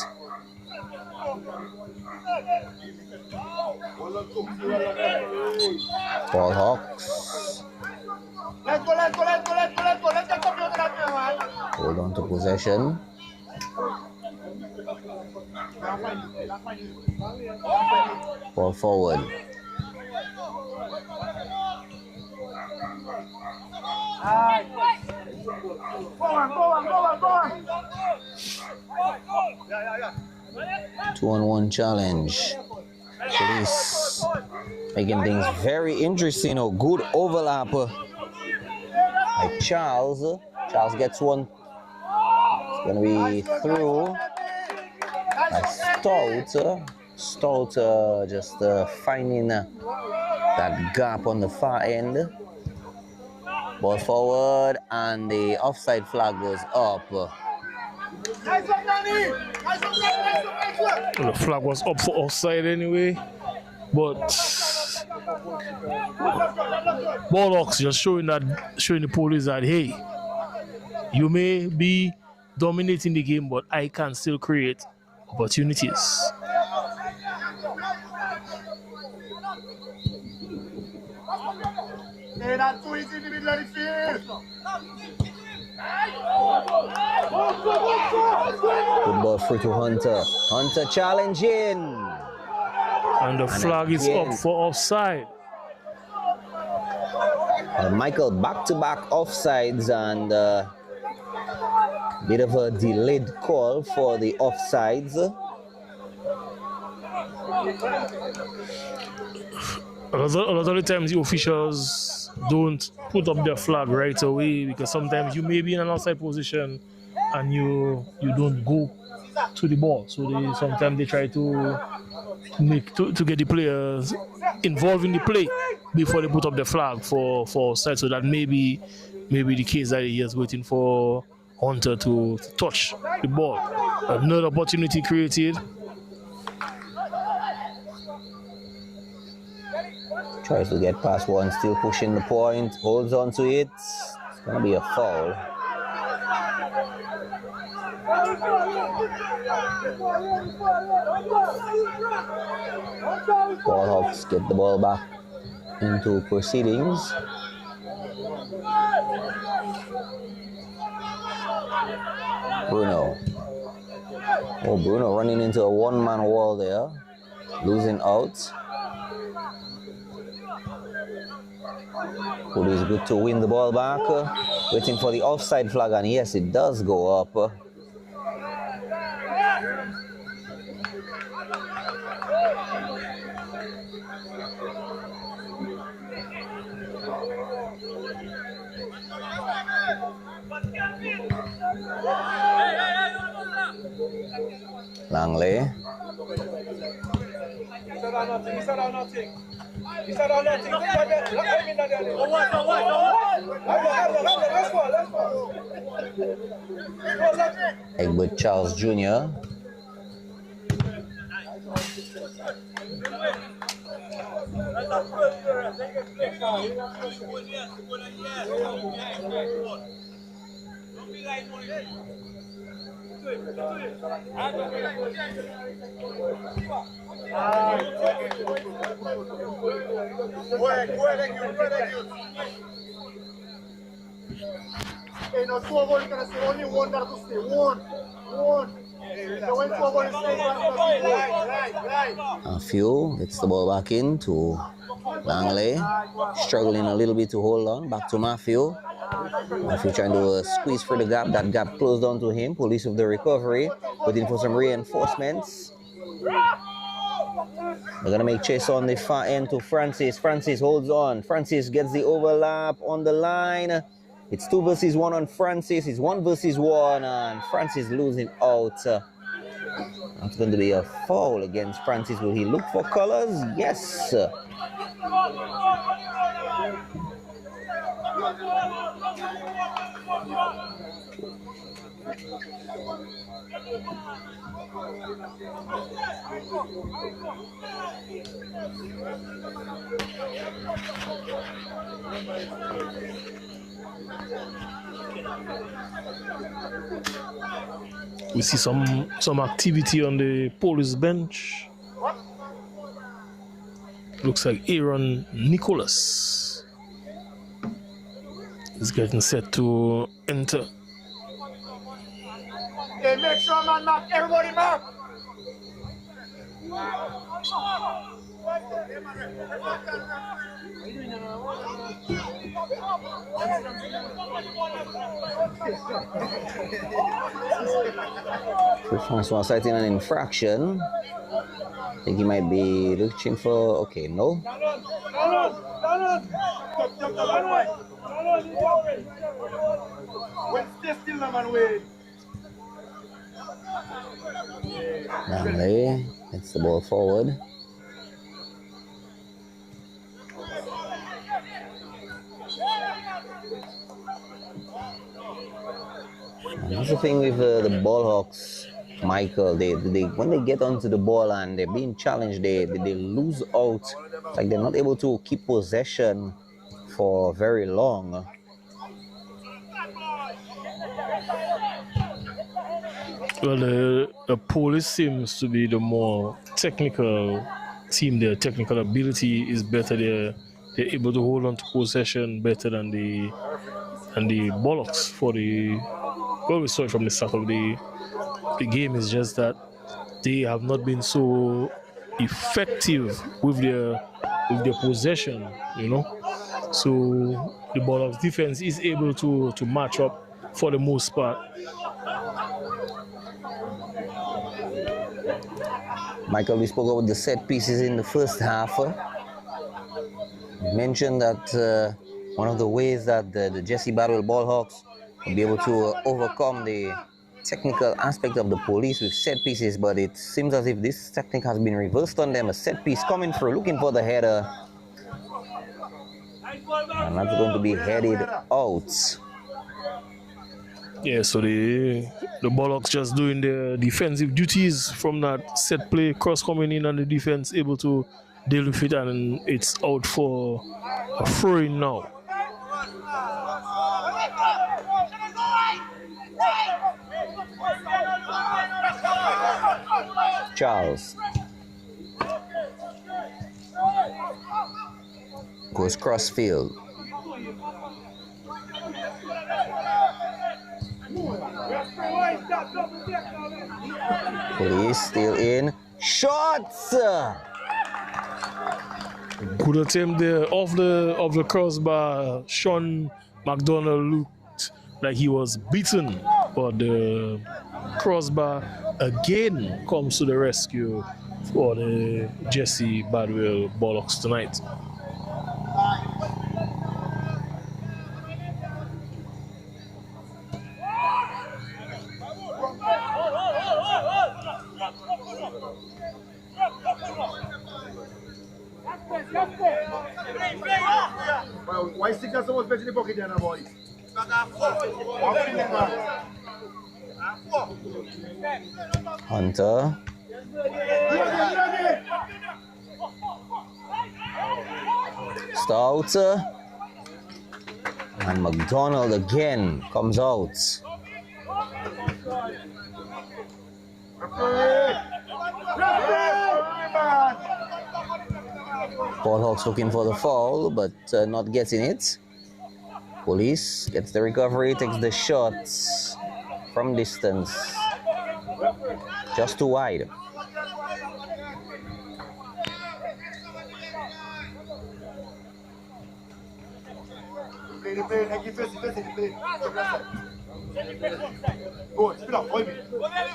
Ballhawks hold on to possession. Ball forward. Go on. 2-on-1 challenge. Police making things very interesting. Oh, good overlap by Charles. Charles gets one. It's going to be through by Stout. Stout just finding that gap on the far end. Ball forward, and the offside flag goes up. The flag was up for offside anyway, but Ballhawks just showing the police that, hey, you may be dominating the game, but I can still create opportunities. Hey, that's too easy in the middle of the field. Good ball through to Hunter. Hunter challenging. And the flag is again, up for offside. Michael back-to-back offsides, and bit of a delayed call for the offsides. A lot of the times the officials don't put up their flag right away, because sometimes you may be in an offside position and you don't go to the ball. So sometimes they try to get the players involved in the play before they put up the flag for offside. So that maybe the case that he is waiting for Hunter to touch the ball. Another opportunity created. Tries to get past one, still pushing the point, holds on to it. It's going to be a foul. Ballhawks get the ball back into proceedings. Bruno. Oh, Bruno running into a one-man wall there, losing out. It is good to win the ball back. Waiting for the offside flag, and yes, it does go up. Langley. Egbert Charles Jr. Hey, no, 2 over, you can say only one that to stay. One. So when 2 over is staying, right. Matthew gets the ball back in to Langley. Struggling a little bit to hold on. Back to Matthew. Matthew trying to squeeze through the gap. That gap closed on to him. Police with the recovery. Waiting for some reinforcements. They're going to make chase on the far end to Francis. Francis holds on. Francis gets the overlap on the line. It's 2 versus 1 on Francis. It's 1 versus 1, and Francis losing out. That's going to be a foul against Francis. Will he look for colors? Yes. We see some activity on the police bench. Looks like Aaron Nicholas is getting set to enter. Hey, make sure, man, mark. Everybody mark. Francois citing an infraction. I think he might be looking for. Okay, no. Langley It's the ball forward. And that's the thing with the Ballhawks, Michael. They when they get onto the ball and they're being challenged, they lose out. It's like they're not able to keep possession for very long. Well, the police seems to be the more technical team. Their technical ability is better. They're able to hold on to possession better than the Bollocks for the. Well, we saw it from the start of the game. Is just that they have not been so effective with their possession. You know, so the Bollocks defense is able to match up for the most part. Michael, we spoke about the set pieces in the first half. Mentioned that one of the ways that the Jesse Bardouille Ballhawks will be able to overcome the technical aspect of the police with set pieces, but it seems as if this technique has been reversed on them. A set piece coming through, looking for the header, and that's going to be headed out. Yeah, so the Bollocks just doing their defensive duties from that set play, cross coming in, and the defense able to deal with it, and it's out for a throw-in now. Charles goes crossfield. Police still in. Shots! Good attempt there off the crossbar. Sean McDonald looked like he was beaten, but the crossbar again comes to the rescue for the Jesse Bardouille Ballhawks tonight. Why stick that so much in the pocket there, boy? Hunter. Stout. And McDonald again comes out. Ballhawks looking for the foul, but not getting it. Police gets the recovery, takes the shots from distance. Just too wide. Go, spin up, hold me. Go ahead.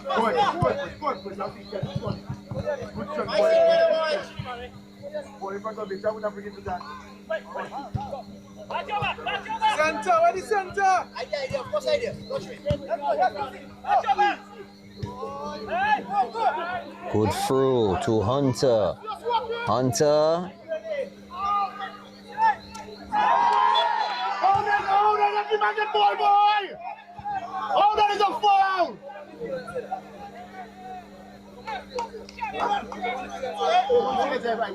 Good shot, boy. Boy, if I got it, I would have bring it to that. Center, where the center? Idea, of course idea. Good through to Hunter. Hunter. Hold on, let me back that ball, boy! Hold on, it's a foul!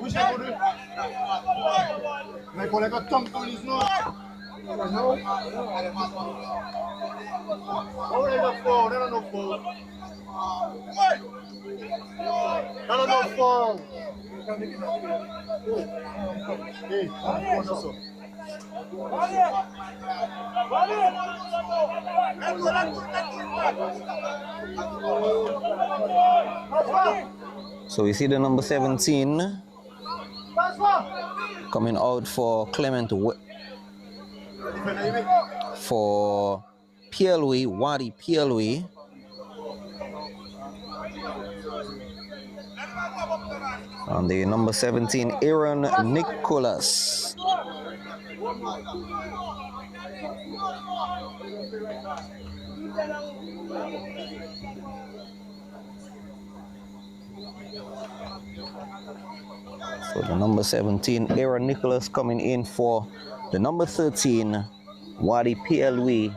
Which I go to? Like when I got tongue on his nose. Oh, there's a foul, there's no foul. There's no foul. Hey, what's up? So we see the number 17 coming out for Clement for Pielui, Wadi Pielui. And the number 17, Aaron Nicholas. So the number 17, Aaron Nicholas, coming in for the number 13, Wadi PLW.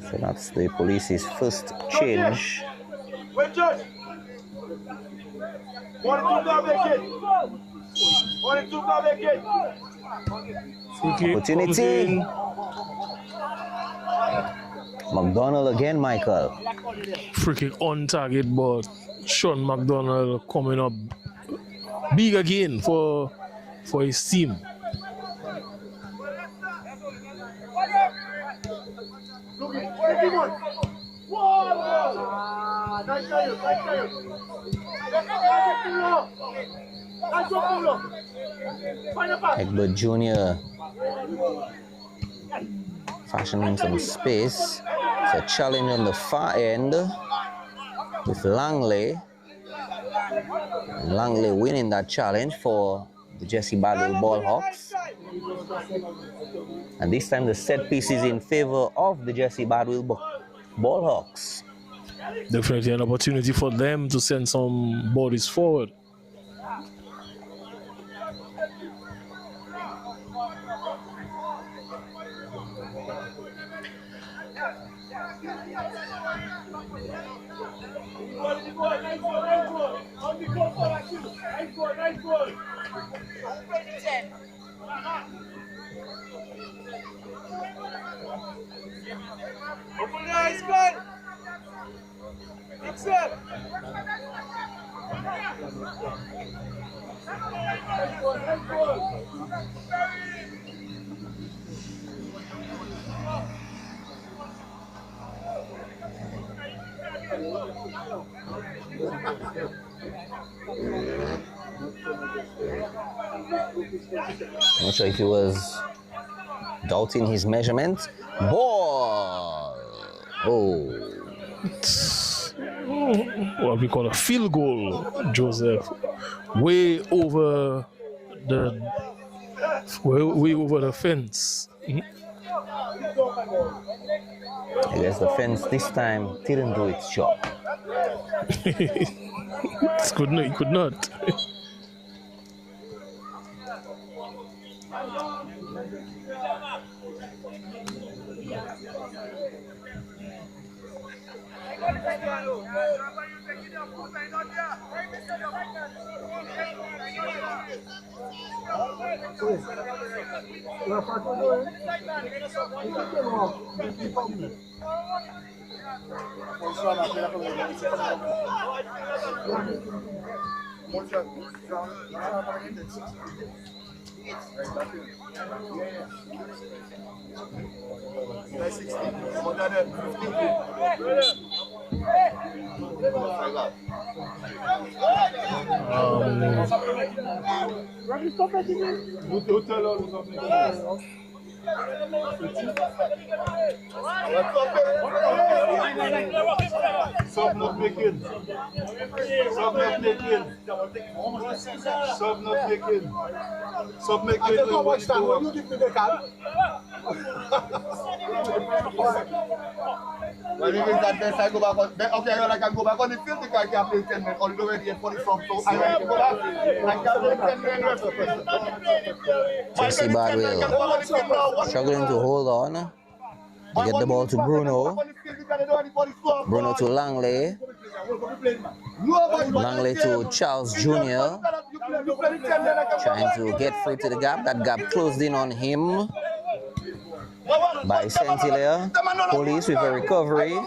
So that's the police's first change. Wait, Judge. 1 and 2 got vacate. 1 and 2 got vacate. Opportunity. McDonald again, Michael. Free kick on target, but Sean McDonald coming up big again for his team. Egbert Jr. fashioning some space. It's a challenge on the far end with Langley. Langley winning that challenge for the Jesse Bardouille Ballhawks. And this time the set piece is in favor of the Jesse Bardouille Ballhawks. Definitely an opportunity for them to send some bodies forward. Open the eyes, man. Fix it. Not sure if he was doubting his measurements. Ball! Oh. What we call a field goal, Joseph. Way over the fence. I guess the fence this time didn't do its job. It could not. Sub not making. Sub not making. Sub not making. Sub making. I don't know what time. When you give me the card. When you get that best, I go back on. Okay, I can go back on the field because I can play 10 minutes. All the way here for the sub. So I can go back. I can play 10 minutes. Jesse Bardouille struggling to hold on. To get the ball to Bruno. Bruno to Langley. Langley to Charles Jr. Trying to get through to the gap. That gap closed in on him by Saint-Hilaire. Police with a recovery.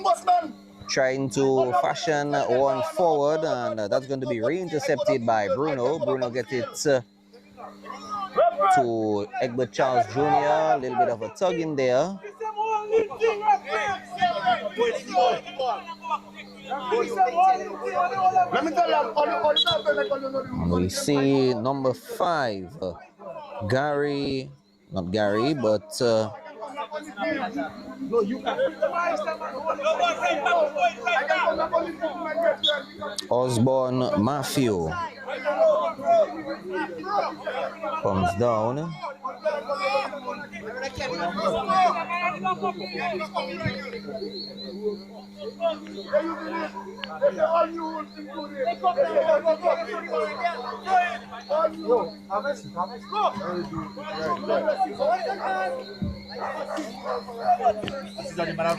Trying to fashion one forward, and that's going to be re-intercepted by Bruno. Bruno gets it to Egbert Charles Jr. A little bit of a tug in there. And we see number 5, Gary, not Gary, but Osborne Matthew comes down.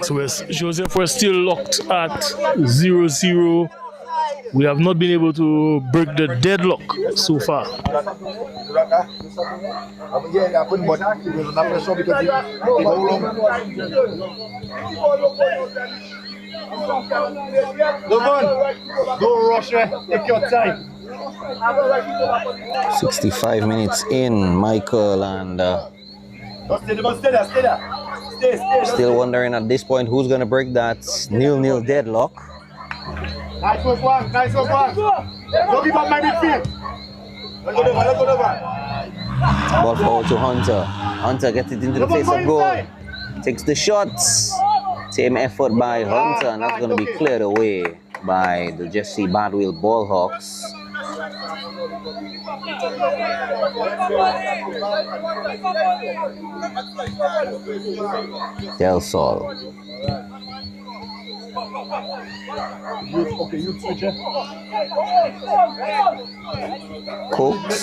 So Joseph, we're still locked at 0-0. We have not been able to break the deadlock so far. Don't rush it. Take your time. 65 minutes in, Michael, and still wondering at this point who's going to break that 0-0 deadlock. Nice work, one. Nice work, one. Don't give up my midfield. Let's go, Ball forward to Hunter. Hunter gets it into the face of goal. Takes the shots. Same effort by Hunter, and that's going to be cleared away by the Jesse Bardouille Ballhawks. Del Sol. Cooks.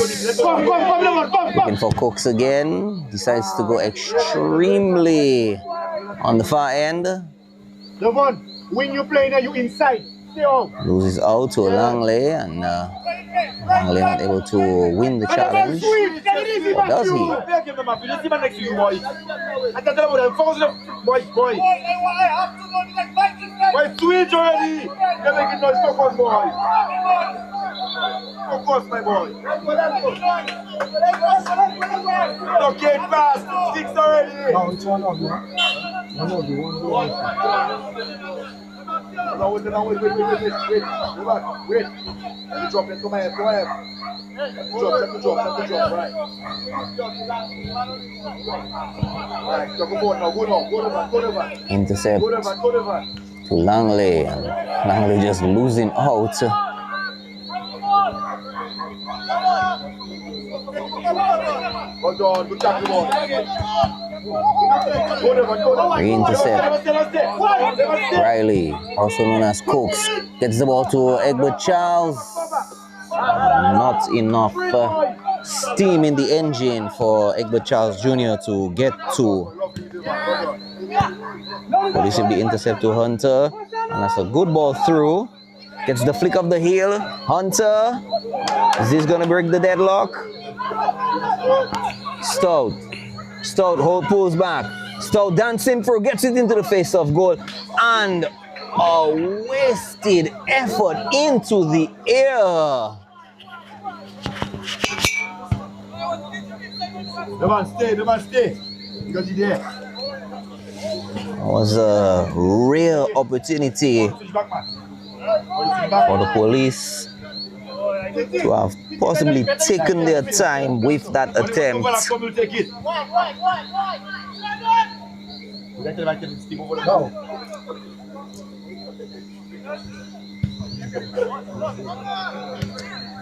Looking for Cooks again. Decides to go extremely on the far end. Devon, when you play now, you inside. Stay on. Loses out to Langley, and Langley not able to win the challenge. Or does he? Switch already. You're making noise. Focus, boy. Focus, my boy. Okay, fast. 6 already. No, it's one on, man. No, wait. Wait. Let me drop it. Come ahead. Drop, right. Right, go over. Intercept to Langley, and Langley just losing out. Hold on, good tackle. Re-intercept. Riley, also known as Cooks, gets the ball to Egbert Charles. Not enough steam in the engine for Egbert Charles Jr. to get to. Police with the intercept to Hunter, and that's a good ball through. Gets the flick of the heel. Hunter, is this gonna break the deadlock? Stout pulls back. Stout dancing through, gets it into the face of goal, and a wasted effort into the air. The man stay. Because he's there. It was a real opportunity for the police to have possibly taken their time with that attempt.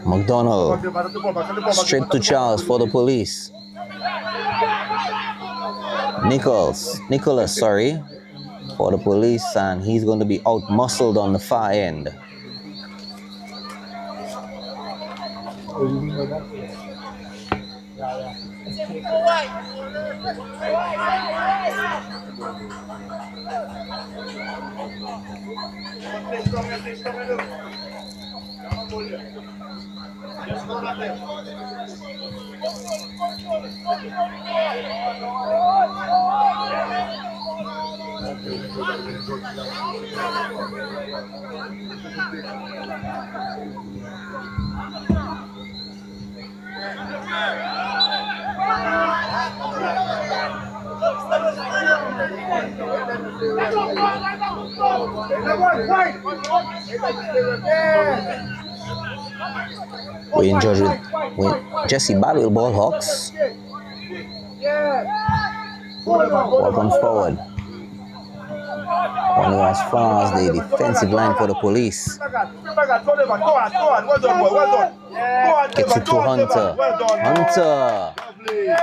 McDonald straight to Charles for the police. Nicholas, for the police, and he's going to be out-muscled on the far end. We enjoyed with Jesse Bardouille Ballhawks. Ball comes forward. Only as far as the defensive line for the police. Gets it to Hunter. Hunter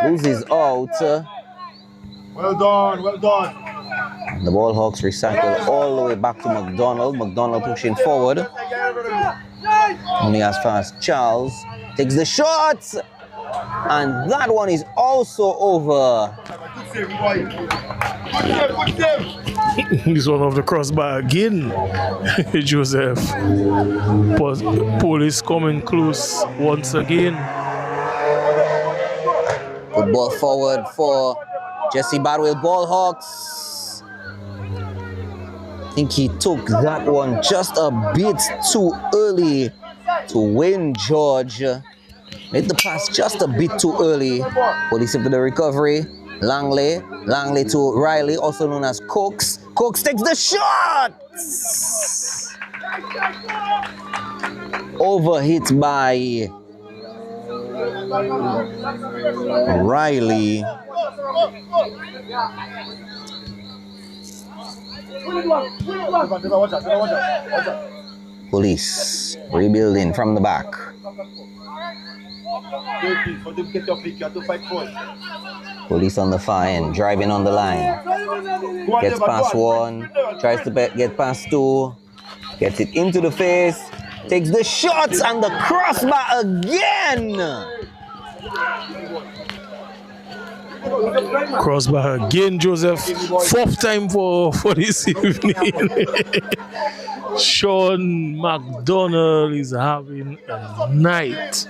loses out. Well done, well done. The Ballhawks recycle all the way back to McDonald. McDonald pushing forward. Only as far as Charles. Takes the shot. And that one is also over. He's one of the crossbar again, Joseph. But police coming close once again. Good ball forward for Jesse Bardouille Ballhawks. I think he took that one just a bit too early to Wayne George. Made the pass just a bit too early. Police after the recovery. Langley to Riley, also known as Cooks. Cooks takes the shot! Overhit by Riley. Police rebuilding from the back. Police on the far end, driving on the line. Gets past one, tries to get past two, gets it into the face, takes the shots and the crossbar again. Crossbar again, Joseph. Fourth time for this evening. Sean McDonald is having a night.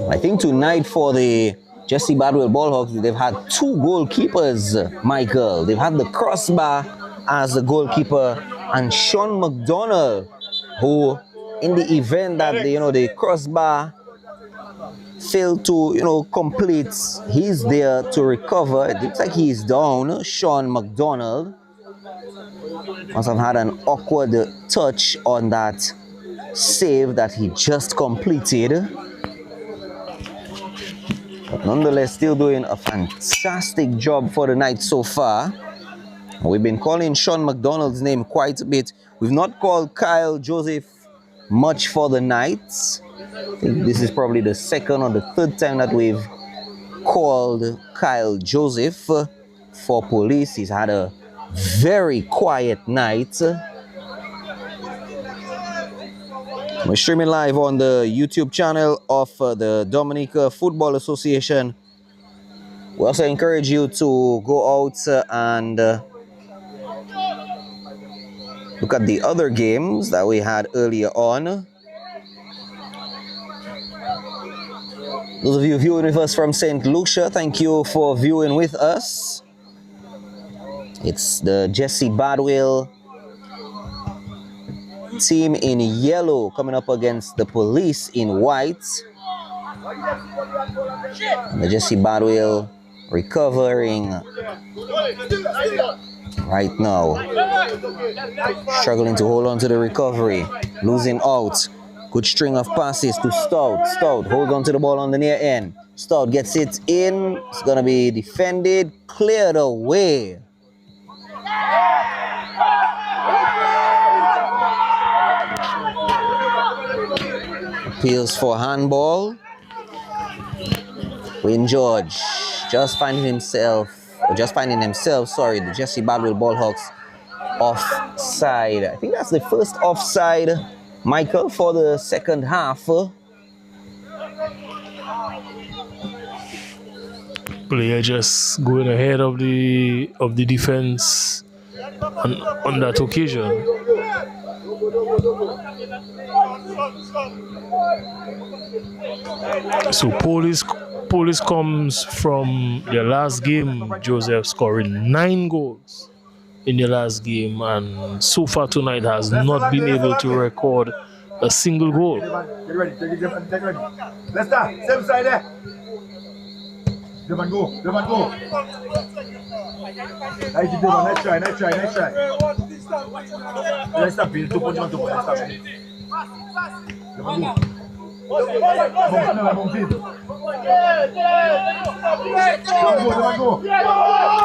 I think tonight for the Jesse Bardouille Ballhawks, they've had two goalkeepers, Michael. They've had the crossbar as the goalkeeper and Sean McDonald, who in the event that the crossbar failed to complete, he's there to recover. It looks like he's down. Sean McDonald must have had an awkward touch on that save that he just completed. But nonetheless, still doing a fantastic job for the night so far. We've been calling Sean McDonald's name quite a bit. We've not called Kyle Joseph much for the night. I think this is probably the second or the third time that we've called Kyle Joseph for police. He's had a very quiet night. We're streaming live on the YouTube channel of the Dominica Football Association. We also encourage you to go out and look at the other games that we had earlier on. Those of you viewing with us from St. Lucia, thank you for viewing with us. It's the Jesse Bardouille team in yellow coming up against the police in white. And the Jesse Bardouille recovering right now. Struggling to hold on to the recovery. Losing out. Good string of passes to Stout. Stout holds on to the ball on the near end. Stout gets it in. It's going to be defended. Cleared away. Appeals for handball. Wayne George just finding himself, sorry, the Jesse Bardouille Ballhawks offside. I think that's the first offside, Michael, for the second half. Player just going ahead of the defense on that occasion. So police comes from the last game, Joseph scoring 9 goals in the last game, and so far tonight has not been able to record a single goal. Get ready, take ready. Let's start, same side there. Devon go. Nice try. Let's start, Bill. 2 points on 2 points. Devon go.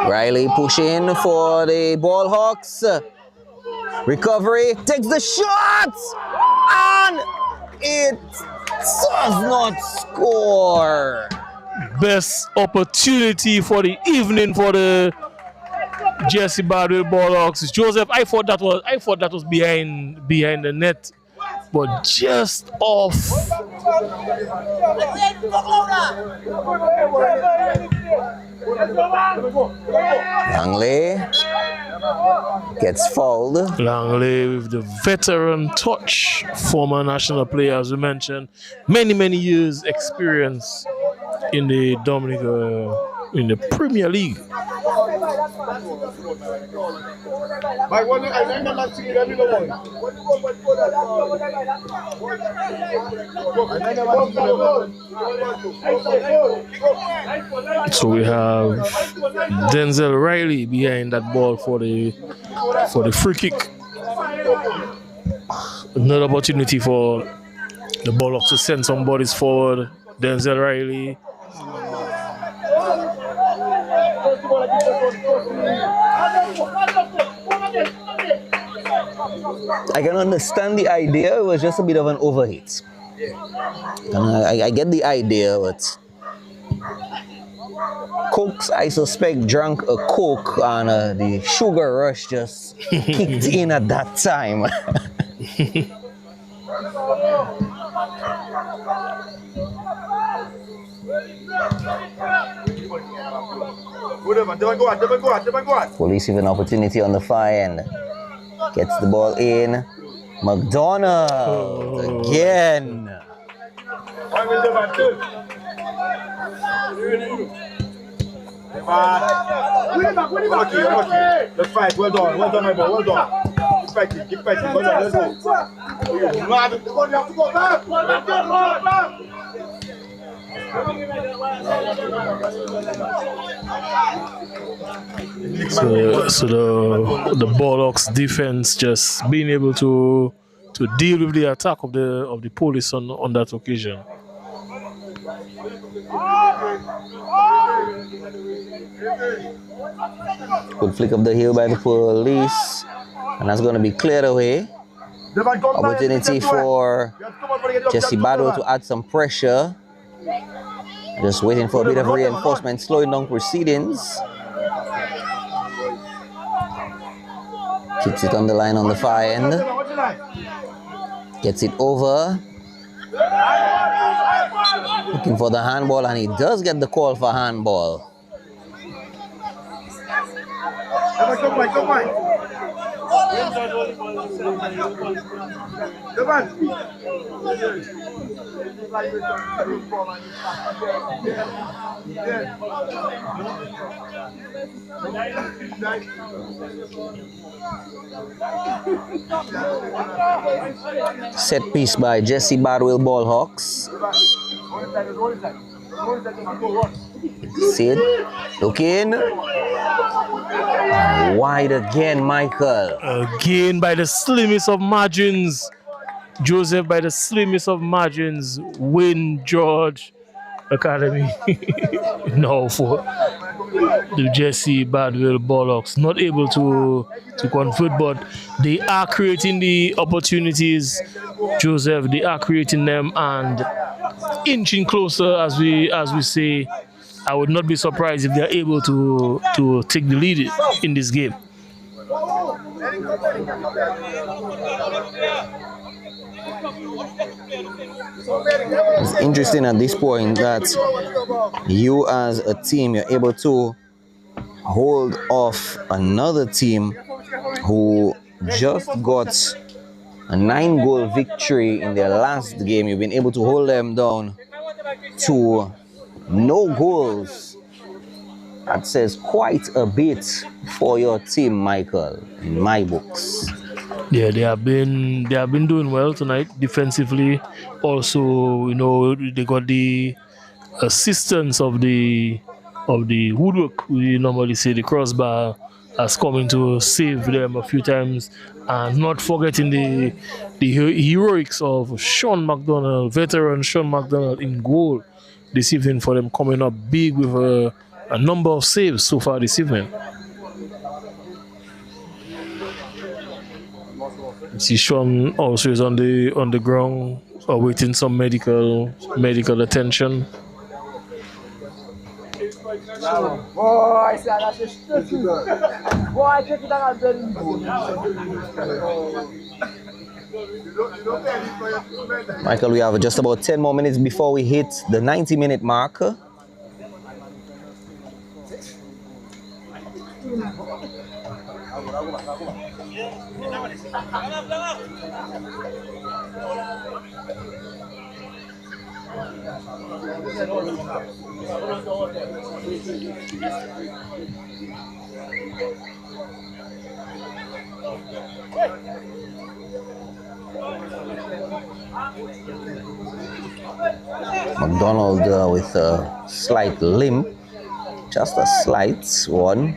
Riley pushing for the Ballhawks. Recovery, takes the shot, and it does not score. Best opportunity for the evening for the Jesse Bardouille Ballhawks. Joseph, I thought that was behind the net, but just off. Langley gets fouled. Langley with the veteran touch, former national player, as we mentioned, many years experience in the in the Premier League. So we have Denzel Riley behind that ball for the free kick. Another opportunity for the Ballhawks to send some bodies forward. Denzel Riley. I can understand the idea. It was just a bit of an overhit. I get the idea, but Cokes, I suspect, drank a Coke and the sugar rush just kicked in at that time. Police with an opportunity on the far end. Gets the ball in. McDonald again. Let's fight. Well done, my boy. Well done. Keep fighting. Well done. Let's go. So the Ballhawks defense just being able to deal with the attack of the police on that occasion. Good flick of the heel by the police, and that's going to be cleared away. Opportunity for Jesse Bardouille to add some pressure. Just waiting for a bit of reinforcement, slowing down proceedings. Kicks it on the line on the far end. Gets it over. Looking for the handball, and he does get the call for handball. Set piece by Jesse Bardouille Ballhawks. See it? Look in. Wide again, Michael. Again by the slimmest of margins. Joseph by the slimmest of margins. Win George Academy. No, for the Jesse Bardouille Ballhawks. Not able to convert, but they are creating the opportunities. Joseph, they are creating them and inching closer, as we say. I would not be surprised if they are able to take the lead in this game. It's interesting at this point that you as a team, you're able to hold off another team who just got a 9-goal victory in their last game. You've been able to hold them down to no goals. That says quite a bit for your team, Michael, in my books. Yeah, they have been doing well tonight defensively. Also, you know, they got the assistance of the woodwork. We normally say the crossbar has come in to save them a few times, and not forgetting the heroics of Sean McDonald, veteran Sean McDonald in goal this evening for them, coming up big with a number of saves so far this evening. See Sean also is on the ground awaiting some medical attention. Boy, that's just Boy, check it out. Michael, we have just about 10 more minutes before we hit the 90-minute marker. McDonald with a slight limp, just a slight one.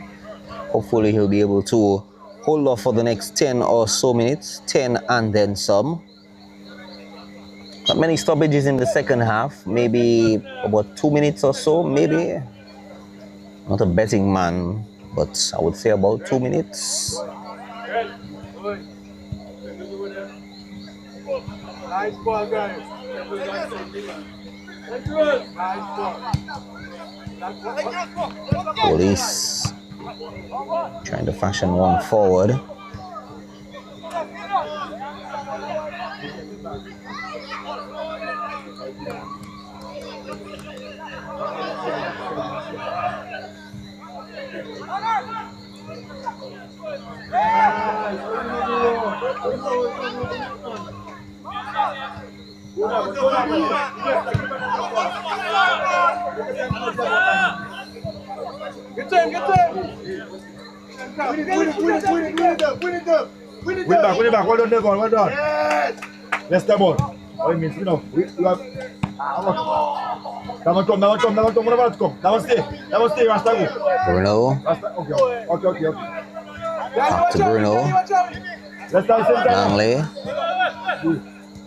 Hopefully he'll be able to hold off for the next 10 or so minutes, 10 and then some. Not many stoppages in the second half, maybe about 2 minutes or so, maybe. Not a betting man, but I would say about 2 minutes. Nice ball, guys. Police trying to fashion one forward. Get to him. Win it back. Well done, Devon. Well done. Yes. Let's step on. What it means, you know, we have. That one come. That one stay, Rasta. Bruno. Okay. Back to Bruno. Let's start the same time. Langley.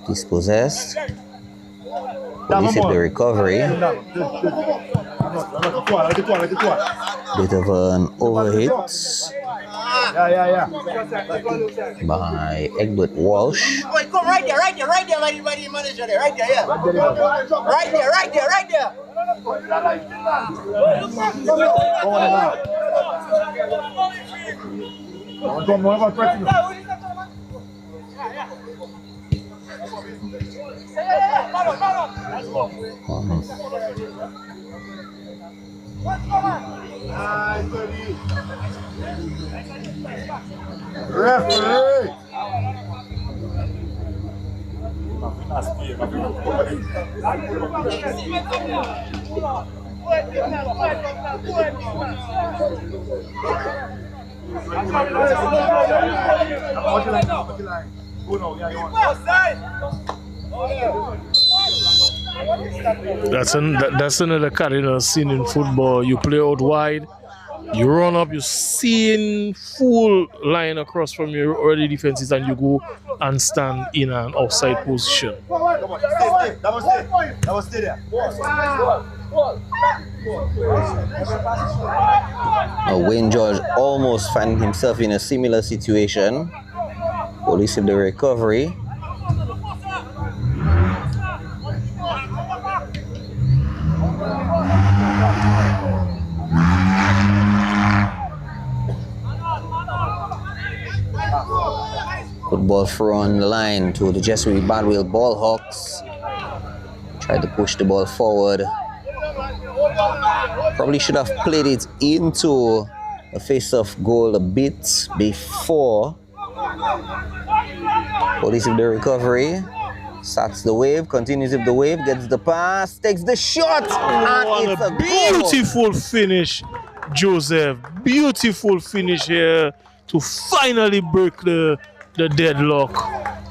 Dispossessed. Police hit the recovery. Bit of an overhit by Egbert Walsh. Boy, come right there, my manager there, right there, yeah. Right there. Referee. That's another cardinal sin in football. You play out wide, you run up, you see in full line across from your early defenses, and you go and stand in an offside position. That was stay there. Wayne George almost finding himself in a similar situation. Police with the recovery. Good ball throw on the line to the Bardouille Ballhawks. Tried to push the ball forward. Probably should have played it into a face-off goal a bit before. Police with the recovery. Starts the wave, continues with the wave, gets the pass, takes the shot, and it's a beautiful finish, Joseph. Beautiful finish here to finally break the deadlock,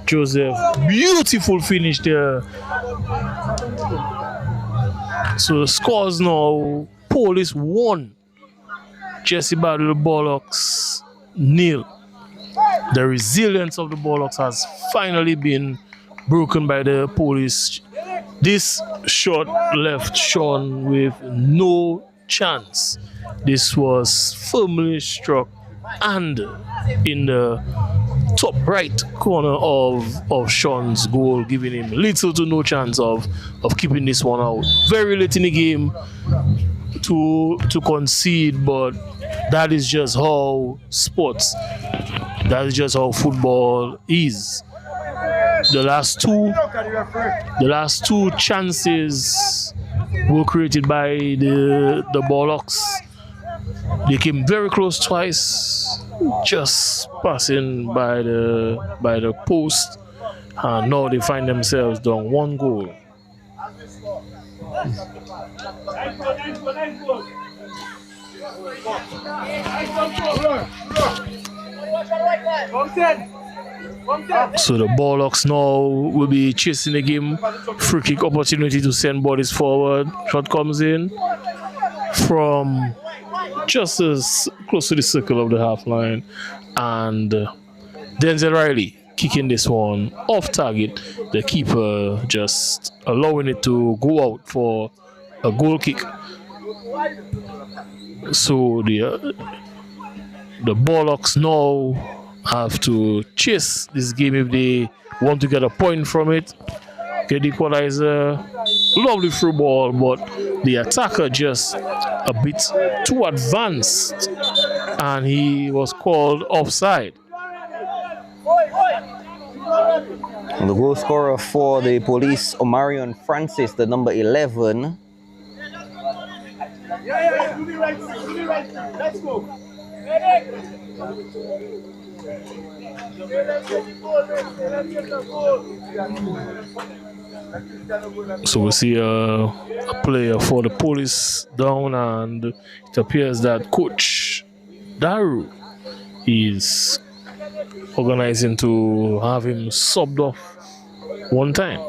Joseph. Beautiful finish there. So the scores now: Police 1, Bardouille Ballhawks 0. The resilience of the Ballhawks has finally been broken by the Police. This shot left Sean with no chance. This was firmly struck and in the top right corner of Sean's goal, giving him little to no chance of keeping this one out. Very late in the game to concede, but that is just how sports, that is just how football is. The last two chances were created by the Ballhawks. They came very close twice, just passing by the post, and now they find themselves down 1 goal. So the Ballhawks now will be chasing the game. Free kick opportunity to send bodies forward. Shot comes in from just as close to the circle of the half line, and Denzel Riley kicking this one off target. The keeper just allowing it to go out for a goal kick. So the Ballhawks now have to chase this game if they want to get a point from it. Get the equalizer. Lovely through ball, but the attacker just a bit too advanced, and he was called offside. The goal scorer for the Police, Omarion Francis, the number 11. Let's go. So we see a player for the Police down, and it appears that Coach Daru is organizing to have him subbed off one time.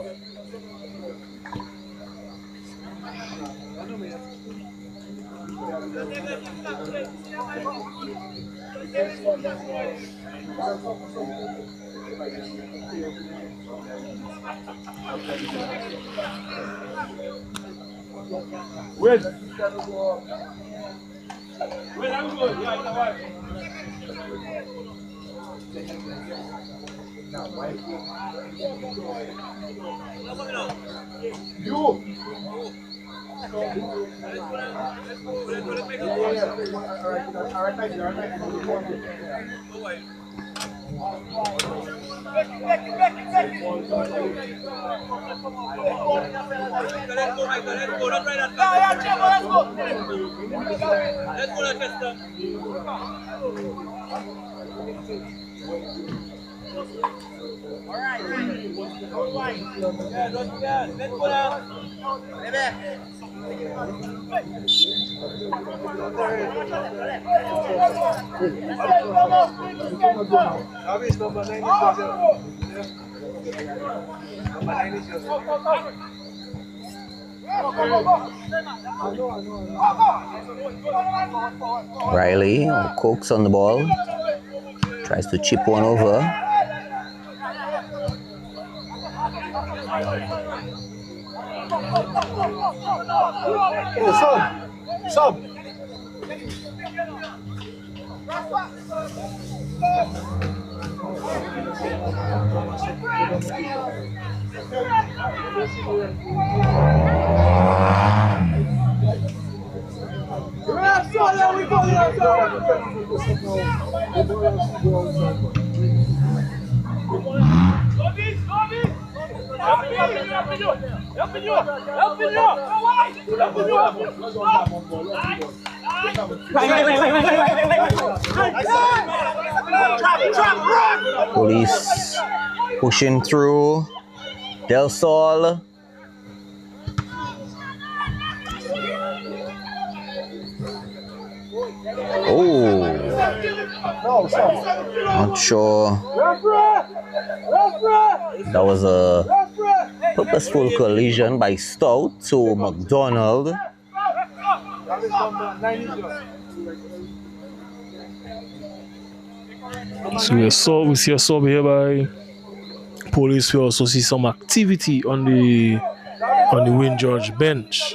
Wait. Wait, I'm good. You. Riley coax on the ball, tries to chip one over. Sub. Police pushing through. Del Sol. Oh, not sure. That was a purposeful collision by Stout to McDonald. So we see a sub here by Police. We also see some activity on the Wayne George bench.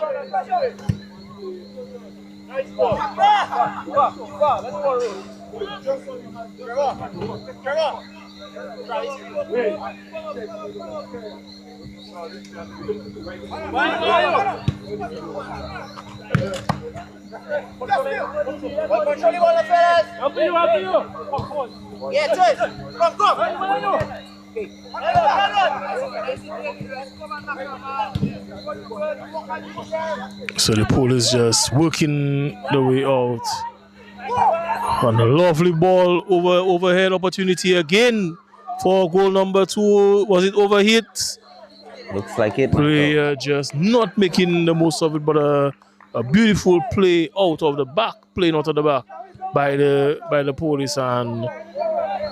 Yeah, Joyce. Come. So the pool is just working the way out. And a lovely ball overhead opportunity again for goal number 2. Was it overhit? Looks like it. Player just not making the most of it, but a beautiful play out of the back, playing out of the back by the police, and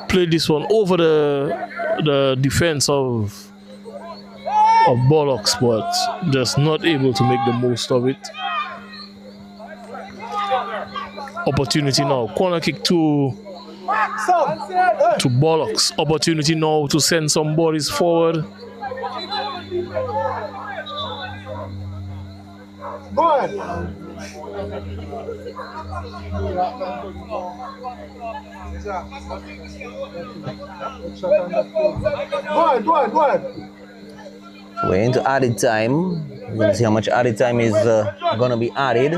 played this one over the defense of Ballhawks, but just not able to make the most of it. Opportunity now, corner kick to Ballhawks. Opportunity now to send some bodies forward. Go ahead. Go ahead. We're into added time. We're going to see how much added time is going to be added.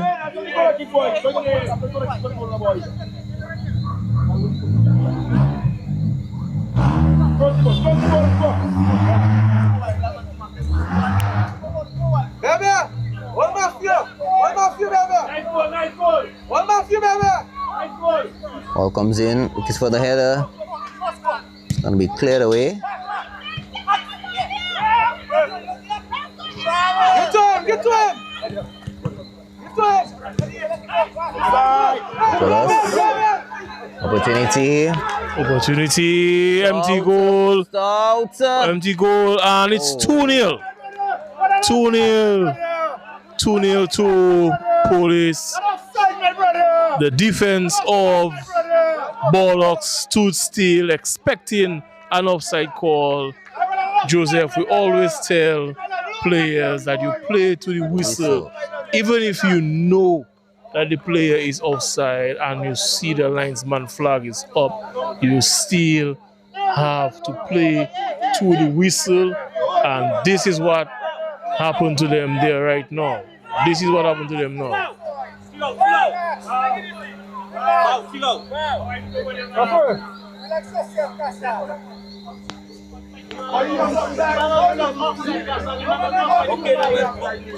Ball comes in, looks for the header. It's going to be cleared away. Get to him! Opportunity. Empty goal. Out. Empty goal, and it's 2-0. 2-0. 2-0 to Police. The defense of Ballhawks stood still, expecting an offside call. Joseph, we always tell players that you play to the whistle, even if you know that the player is offside and you see the linesman flag is up, you still have to play to the whistle. And this is what happened to them there right now. This is what happened to them now.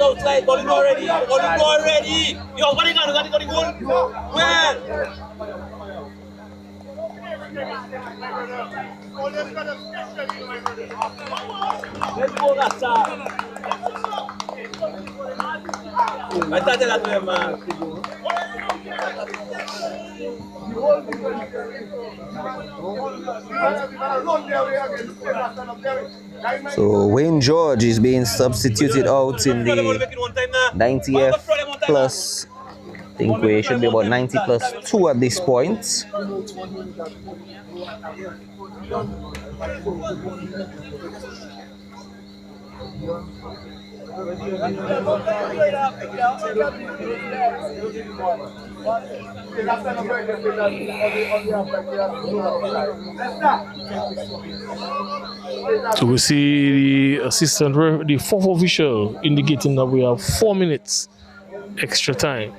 Outside, ball already. Yo, what you got the goal? Well. Let's go, Rasta. I thought that was man. So Wayne George is being substituted out in the 90th plus. I think we should be about 90 plus 2 at this point. So we see the fourth official indicating that we have 4 minutes extra time.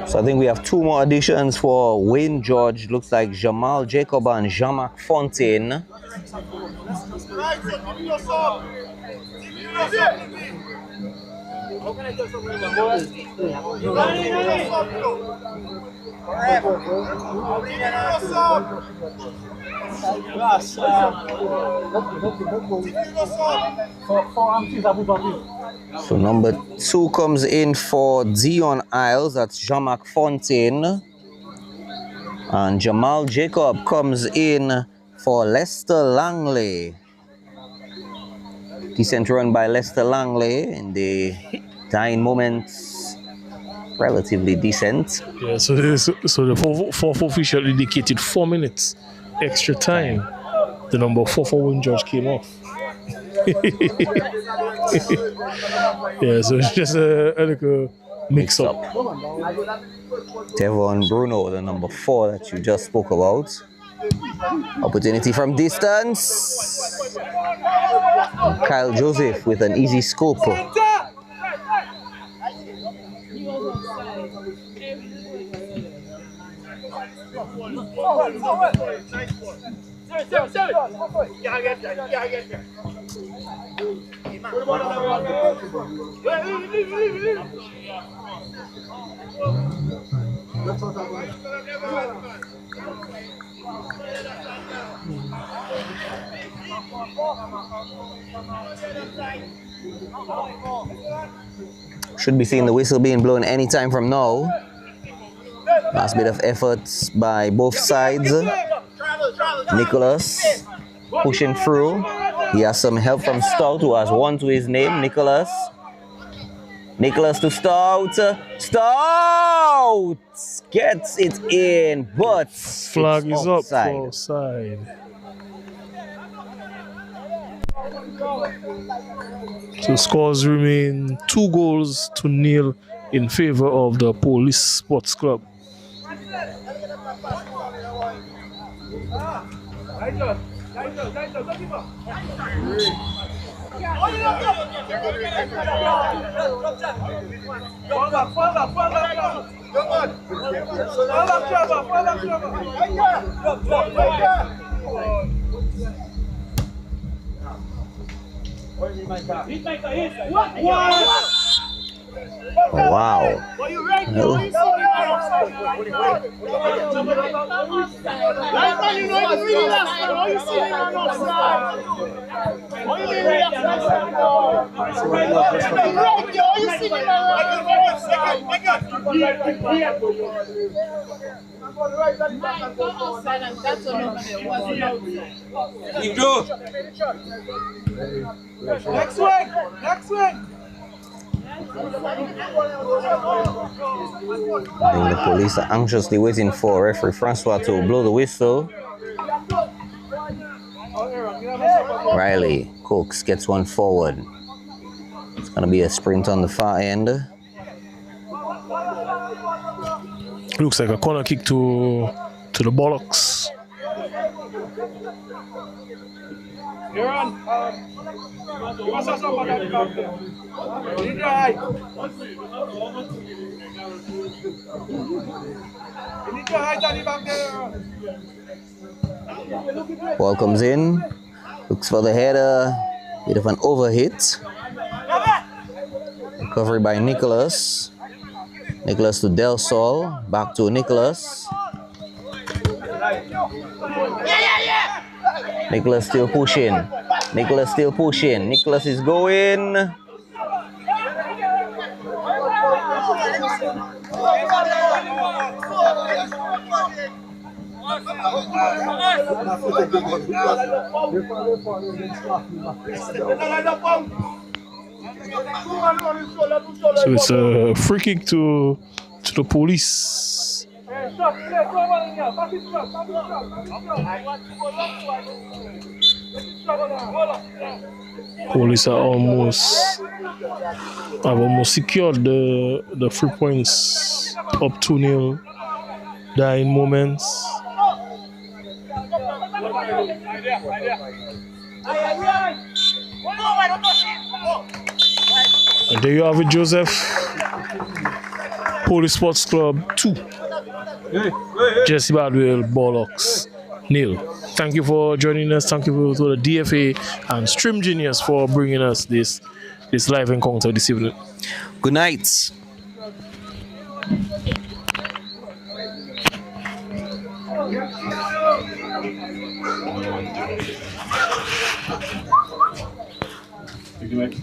So I think we have 2 more additions for Wayne George. Looks like Jamal Jacob and Jean-Marc Fontaine. So number 2 comes in for Dion Isles, that's Jean-Marc Fontaine. And Jamal Jacob comes in for Lester Langley. Decent run by Lester Langley in the dying moments relatively decent. Yeah, so the fourth official indicated 4 minutes extra time. The number 441 judge came off. Yeah, so it's just a little mix up. Tevon Bruno, the number 4 that you just spoke about. Opportunity from distance. Kyle Joseph with an easy scoop. Should be seeing the whistle being blown anytime from now. Last bit of efforts by both sides. Nicholas pushing through. He has some help from Stout, who has 1 to his name. Nicholas to Stout. Stout gets it in, but Flag is up for offside. So scores remain 2-0 in favor of the Police Sports Club. Oh, wow. Next week. I think the police are anxiously waiting for referee Francois to blow the whistle. Riley Cooks gets one forward. It's going to be a sprint on the far end. Looks like a corner kick to the Ballhawks. You're on. You want something about that back there? You need to hide on the back there. Ball comes in. Looks for the header. Bit of an overhit. Recovery by Nicholas. Nicholas to Del Sol. Back to Nicholas. Nicholas still pushing. Nicholas is going. So it's a free kick to the Police. Police have almost secured the 3 points, up 2-0. Dying moments. And there you have it, Joseph. Police Sports Club 2. Jesse Bardouille Ballhawks 0. Thank you for joining us. Thank you to the DFA and Stream Genius for bringing us this live encounter this evening. Good night. Thank you, mate.